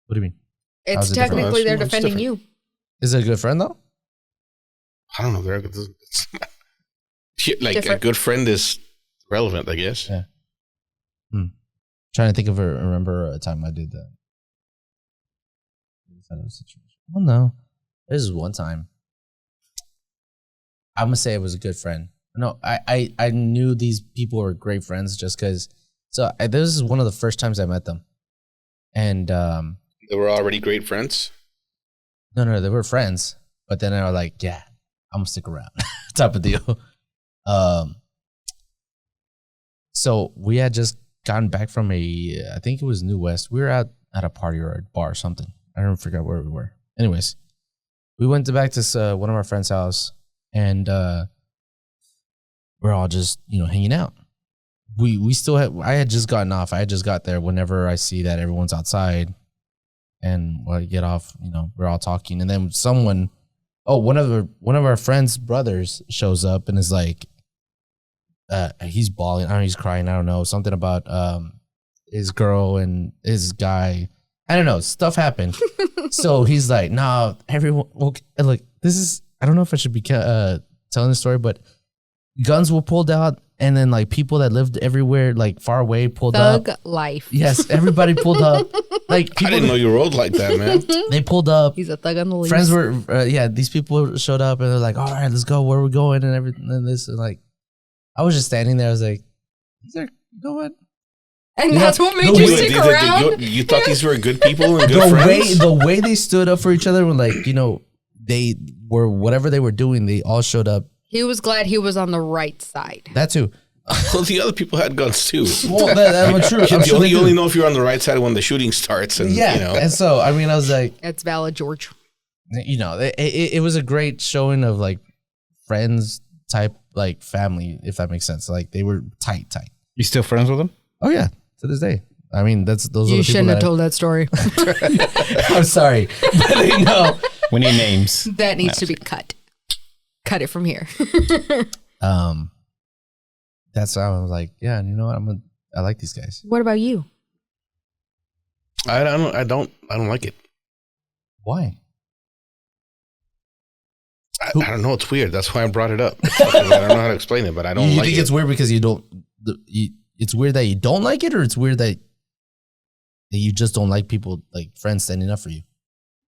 What do you mean? It's How's it different? technically they're It's defending different. you. Is it a good friend though? I don't know. Like Different. a good friend is relevant, I guess. Yeah. Trying to think of remember a time I did that. Well, no. This is one time. I'm gonna say it was a good friend. No, I knew these people were great friends just because. This is one of the first times I met them, and They were already great friends. no, they were friends, but then I was like, yeah, I'm gonna stick around, type of deal. So we had just gotten back from I think it was New West. We were at a party or a bar or something. I don't forget where we were. Anyways, we went back to one of our friends' house, and we're all just hanging out. We still had. I had just gotten off. I had just got there. Whenever I see that everyone's outside, and when I get off, we're all talking, and then one of our friends' brothers shows up and is like, he's bawling. I don't know, he's crying. I don't know, something about his girl and his guy. I don't know. Stuff happened. So he's like, "No, everyone. Okay, look, this is. I don't know if I should be telling the story, but guns were pulled out, and then like people that lived everywhere, like far away, pulled up. Thug life. Yes, everybody pulled up. Like I people, didn't know you rolled like that, man. they pulled up. He's a thug on the loose. Friends were, these people showed up, and they're like, "All right, let's go. Where are we going?" And everything. And this, and like, I was just standing there. I was like, "Is there? You know what?" And that's what made you stick around? You thought these were good people and good friends? The way they stood up for each other, when like, they were, whatever they were doing, they all showed up. He was glad he was on the right side. That too. Well, the other people had guns too. Well, that's true. You only know if you're on the right side when the shooting starts. And, And so, I mean, I was like, That's valid, George. it was a great showing of like friends type, like family, if that makes sense. Like they were tight. You still friends with them? Oh yeah, to this day. I mean, those are the people. You shouldn't have told that story. I'm sorry, but we need names. That needs to be cut. Cut it from here. That's how I was like, yeah, and you know what? I like these guys. What about you? I don't like it. Why? I don't know. It's weird. That's why I brought it up. I don't know how to explain it, but I don't like it. You think it's weird because you don't... it's weird that you don't like it, or it's weird that you just don't like people, like friends standing up for you?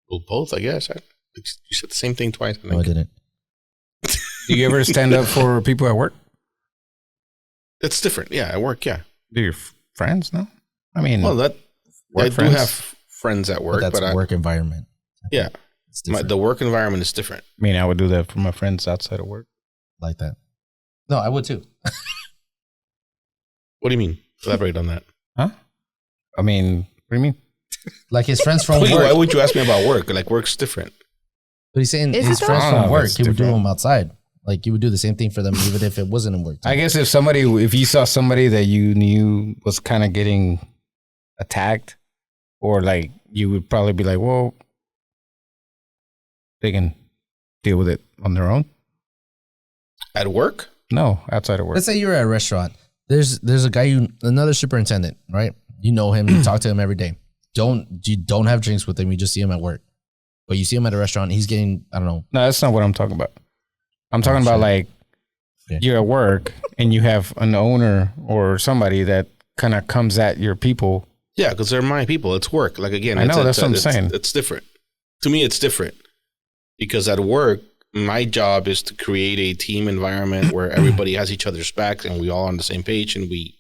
Well, both, I guess. You said the same thing twice. No, I didn't. Do you ever stand up for people at work? It's different. Yeah, at work, yeah. Do your friends? No? I mean... Well, I do have friends at work, but that's work environment. Yeah. The work environment is different. I mean, I would do that for my friends outside of work. Like that. No, I would too. What do you mean? Elaborate on that. Huh? I mean, what do you mean? Like his friends from work. Why would you ask me about work? Like, work's different. But he's saying his friends from work, he would do them outside. Like, you would do the same thing for them even if it wasn't in work time. I guess if you saw somebody that you knew was kind of getting attacked, or like, you would probably be like, well, they can deal with it on their own. At work? No, outside of work. Let's say you're at a restaurant. There's a guy, another superintendent, right? You know him, you talk to him every day. You don't have drinks with him, you just see him at work. But you see him at a restaurant, he's getting, I don't know. No, that's not what I'm talking about. I'm talking about like, you're at work and you have an owner or somebody that kind of comes at your people. Yeah, because they're my people. It's work. Like, again, I know, that's what I'm saying. It's different. To me, it's different. Because at work, my job is to create a team environment where everybody has each other's backs and we all on the same page and we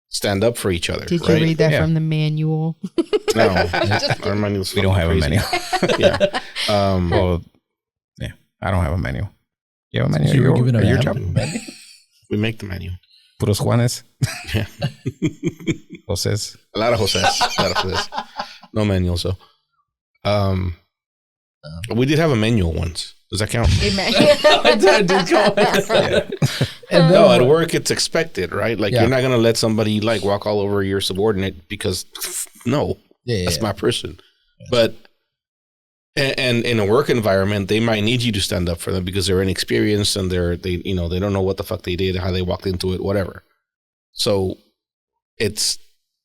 stand up for each other. Did you read that from the manual? No. Our manual's we don't have crazy. a manual. Yeah. Well, yeah, I don't have a manual. You have a manual? You were given a your manual? job? We make the manual. Puros Juanes. Yeah. Joses. A lot of Joses. No manual, so. We did have a manual once. Does that count? No, at work it's expected, right? Like you're not gonna let somebody like walk all over your subordinate because that's my person. Yeah. But and in a work environment, they might need you to stand up for them because they're inexperienced and they don't know what the fuck they did, how they walked into it, whatever. So it's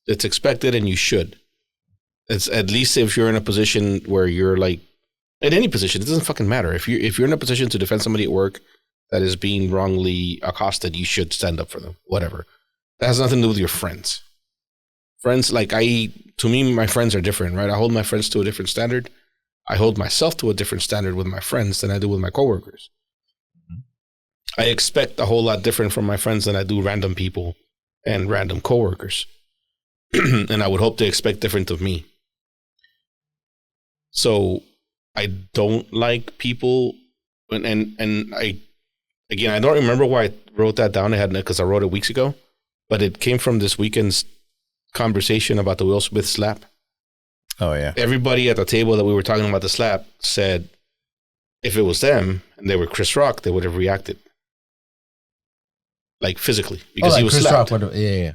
expected and you should. It's at least if you're in a position where you're like, in any position, it doesn't fucking matter. If you're in a position to defend somebody at work that is being wrongly accosted, you should stand up for them. Whatever. That has nothing to do with your friends. Friends, like to me, my friends are different, right? I hold my friends to a different standard. I hold myself to a different standard with my friends than I do with my coworkers. I expect a whole lot different from my friends than I do random people and random coworkers. And I would hope they expect different of me. So I don't like people and I don't remember why I wrote that down. Because I wrote it weeks ago, but it came from this weekend's conversation about the Will Smith slap. Oh yeah. Everybody at the table that we were talking about the slap said, if it was them and they were Chris Rock, they would have reacted, like physically, because he was Chris slapped. Rock, yeah.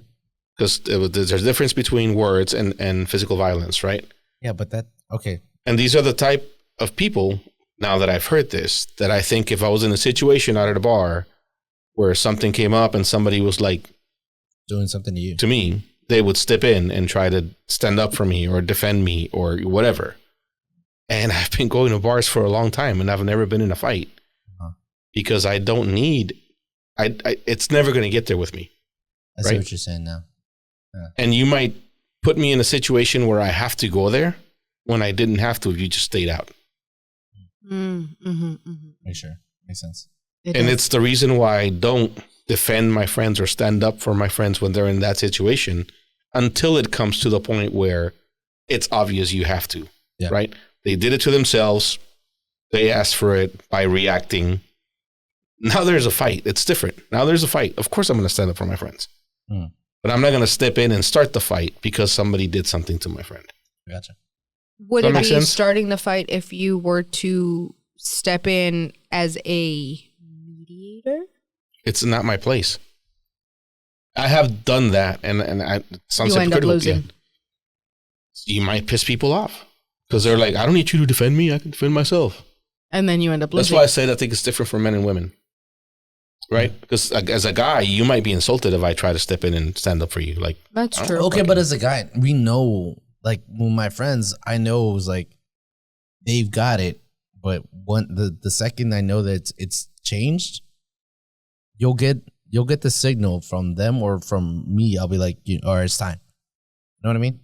Because there's a difference between words and physical violence, right? Yeah, but okay. And these are the type of people, now that I've heard this, that I think if I was in a situation out at a bar where something came up and somebody was like doing something to you, to me, they would step in and try to stand up for me or defend me or whatever. And I've been going to bars for a long time and I've never been in a fight because I don't need, it's never going to get there with me. I see what you're saying now. Yeah. And you might put me in a situation where I have to go there when I didn't have to if you just stayed out. Make sure. Makes sense. It's the reason why I don't defend my friends or stand up for my friends when they're in that situation until it comes to the point where it's obvious you have to, right? They did it to themselves. They asked for it by reacting. Now there's a fight. It's different. Now there's a fight. Of course I'm going to stand up for my friends. But I'm not going to step in and start the fight because somebody did something to my friend. Gotcha. Would it be starting the fight if you were to step in as a mediator? It's not my place. I have done that, and it sounds you end up losing. Yeah. You might piss people off because they're like, I don't need you to defend me. I can defend myself. And then you end up losing. That's why I said I think it's different for men and women. Right? Because as a guy, you might be insulted if I try to step in and stand up for you. Like, that's true. Okay, but as a guy, we know, like, with my friends, I know it was like, they've got it. But the second I know that it's changed, you'll get the signal from them or from me. I'll be like, or it's time. You know what I mean?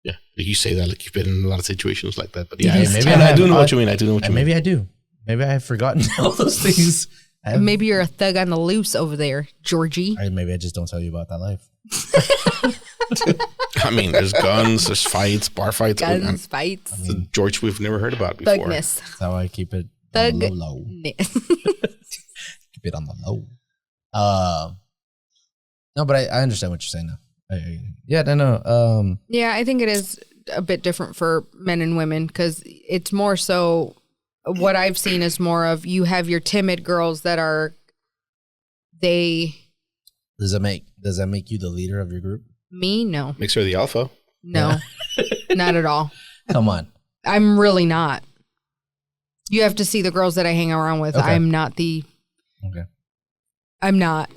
Yeah, you say that like you've been in a lot of situations like that. But yeah, maybe I do know what you mean. I do know what you mean. Maybe I do. Maybe I have forgotten all those things. Maybe you're a thug on the loose over there, Georgie. Maybe I just don't tell you about that life. I mean, there's guns, there's fights, bar fights. Fights. I mean, George we've never heard about before. Thugness. That's how I keep it on the low. Keep it on the low. No, but I understand what you're saying now. Yeah, I think it is a bit different for men and women because it's more so what I've seen is more of you have your timid girls that are Does that make you the leader of your group? Me? No. Makes her the alpha. No. Not at all. Come on. I'm really not. You have to see the girls that I hang around with. Okay. I'm not. I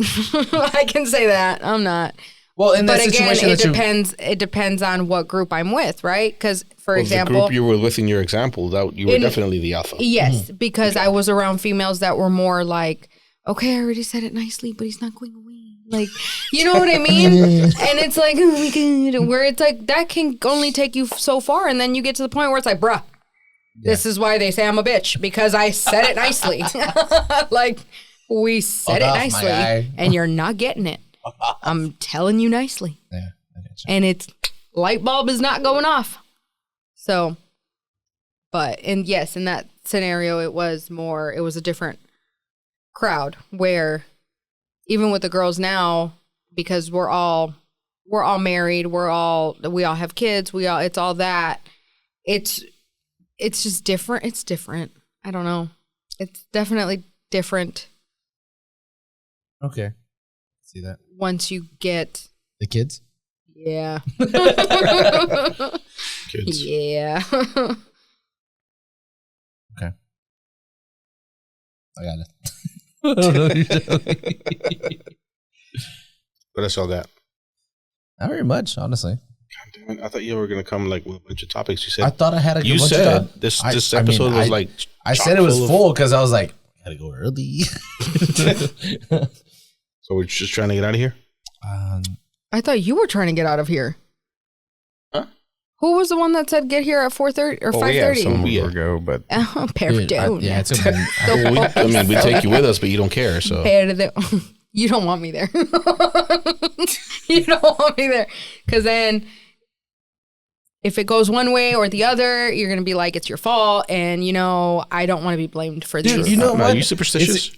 can say that. I'm not. Well, in that but again, situation, it depends on what group I'm with, right? Because, for example, the group you were with in your example, you were definitely the alpha. Yes, because I was around females that were more like, okay, I already said it nicely, but he's not going away. Like, you know what I mean? And it's like, oh my God, where it's like that can only take you so far, and then you get to the point where it's like, bruh, this is why they say I'm a bitch because I said it nicely. Like, we said it nicely, and you're not getting it. I'm telling you nicely. Yeah, I get you. And it's light bulb is not going off. So, in that scenario, it was a different crowd where even with the girls now, because we're all married, we all have kids, it's all that. It's just different. It's different. I don't know. It's definitely different. Okay. See that? Once you get the kids? Yeah. Kids. Yeah. Okay. I got it. What else y'all got? Not very much, honestly. God damn it. I thought you were going to come like with a bunch of topics. You said. I thought I had a bunch of topics. This episode was like. I said it was full because I was like, gotta go early. So we're just trying to get out of here? I thought you were trying to get out of here. Huh? Who was the one that said get here at 4:30 or 5:30? We ago, but perdón. Yeah, it's okay. I mean, we take you with us, but you don't care. So you don't want me there. You don't want me there because then if it goes one way or the other, you're gonna be like, it's your fault, and I don't want to be blamed for Dude, these. you know Are what? you superstitious?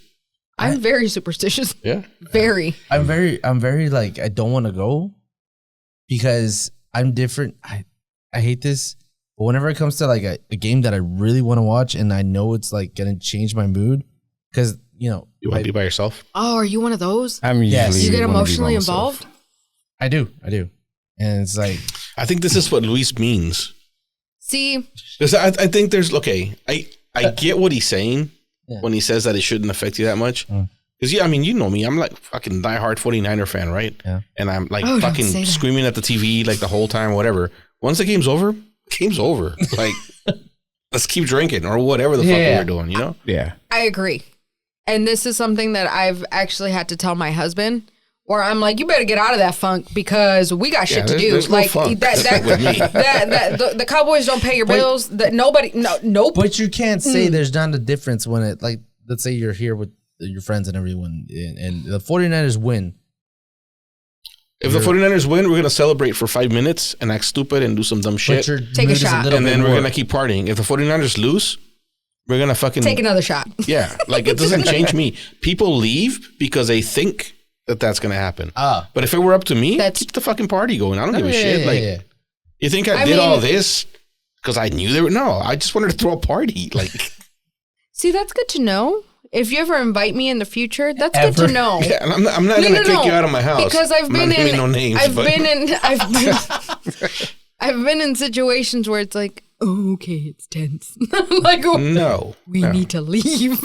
I'm very superstitious. Yeah. Very. I'm very like, I don't want to go because I'm different. I hate this. But whenever it comes to like a game that I really want to watch and I know it's like going to change my mood, because, You want to be by yourself? Oh, are you one of those? I'm Yes. usually You get wanna be by emotionally myself. involved? I do. And it's like, I think this is what Luis means. See, Because I think there's, I get what he's saying when he says that it shouldn't affect you that much. Because, you know me. I'm like fucking diehard 49er fan, right? Yeah. And I'm like Oh, don't fucking say that. screaming at the TV like the whole time or whatever. Once the game's over, Like, let's keep drinking or whatever the fuck we're doing, Yeah. I agree. And this is something that I've actually had to tell my husband, where I'm like, you better get out of that funk because we got shit to do. There's no Like funk that with me. the Cowboys don't pay your bills. Nope. but you can't say there's not a difference when it, like, let's say you're here with your friends and everyone and the 49ers win. If the 49ers win, we're going to celebrate for 5 minutes and act stupid and do some dumb But shit. your Take a mood is shot. little And bit then we're more- going to keep partying. If the 49ers lose, we're going to fucking... Take another shot. Yeah, like it doesn't change me. People leave because they think that that's going to happen. But if it were up to me, keep the fucking party going. I don't give a shit. Like, you think I did all this because I knew there were... No, I just wanted to throw a party. Like... See, that's good to know. If you ever invite me in the future, that's good to know. Yeah, and I'm not going to kick you out of my house. Because I've I'm not been naming in no names, but- I've been in situations where it's like, oh, okay, it's tense. Like, No. we need to leave.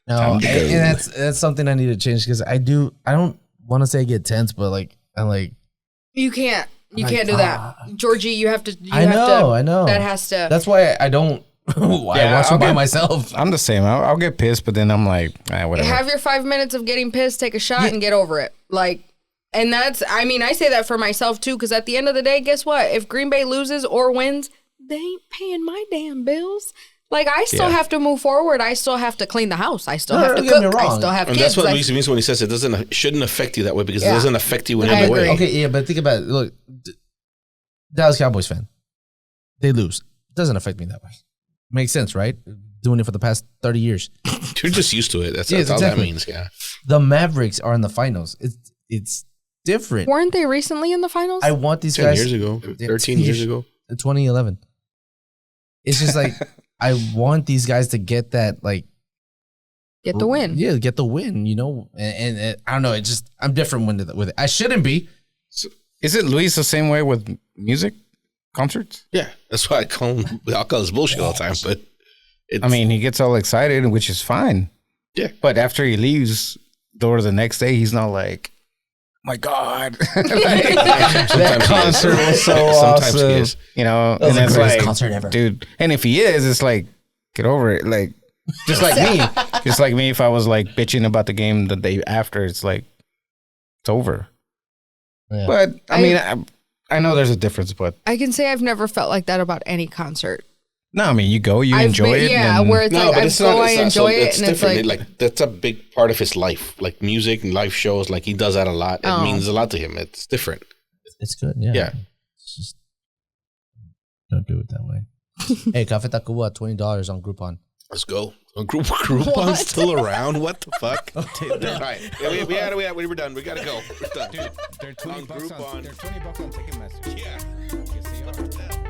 No, and that's something I need to change because I don't want to say get tense, but like I'm like You can't do that, Georgie. You have to. I know. That has to. That's why I don't. I watch I'll it by get- myself. I'm the same. I'll get pissed, but then I'm like, whatever. Have your 5 minutes of getting pissed, take a shot, and get over it. Like, and that's. I mean, I say that for myself too, because at the end of the day, guess what? If Green Bay loses or wins, they ain't paying my damn bills. Like, I still have to move forward. I still have to clean the house. I still have to don't get me cook. I wrong. still have And kids. that's what Like, Luis means when he says it shouldn't affect you that way because it Yeah. doesn't affect you in I any agree. way. Okay, yeah, but think about it. Look, Dallas Cowboys fan, they lose. It doesn't affect me that way. Makes sense, right? Doing it for the past 30 years. You're just used to it. That's Yes, all exactly. that means. Yeah. The Mavericks are in the finals. It's different. weren't they recently in the finals? I want these 10 guys. years ago, 13 years ago. 2011. It's just like I want these guys to get that, like, Get the win. Yeah, get the win. And I don't know. It just I'm different with it. I shouldn't be. Is it Luis the same way with music concerts? Yeah. That's why I call this bullshit all the time. But it's, I mean, he gets all excited, which is fine. Yeah. But after he leaves, or the next day, he's not like, my God. That concert was so Sometimes he awesome. is. was And the it's greatest like, concert ever. dude. And if he is, it's like, get over it. Like, just like me. Just like me, if I was like bitching about the game the day after, it's like, it's over. Yeah. But I mean, I know there's a difference, but I can say I've never felt like that about any concert. no, I mean, you go, you I've enjoy been- it. Yeah, and where it's No, like but I it's go, not. I enjoy it, It's and it's different. like, That's a big part of his life. Like music and live shows. Like he does that a lot. It Oh. means a lot to him. It's different. It's good. Yeah. Yeah. It's just don't do it that way. Hey, Café Tacuba, $20 on Groupon. Let's go. Groupon's still around? What the fuck? All right. We're done. We gotta go. We're done. Dude, they're On Groupon. They're $20 on Ticketmaster. Yeah. Yes, they are.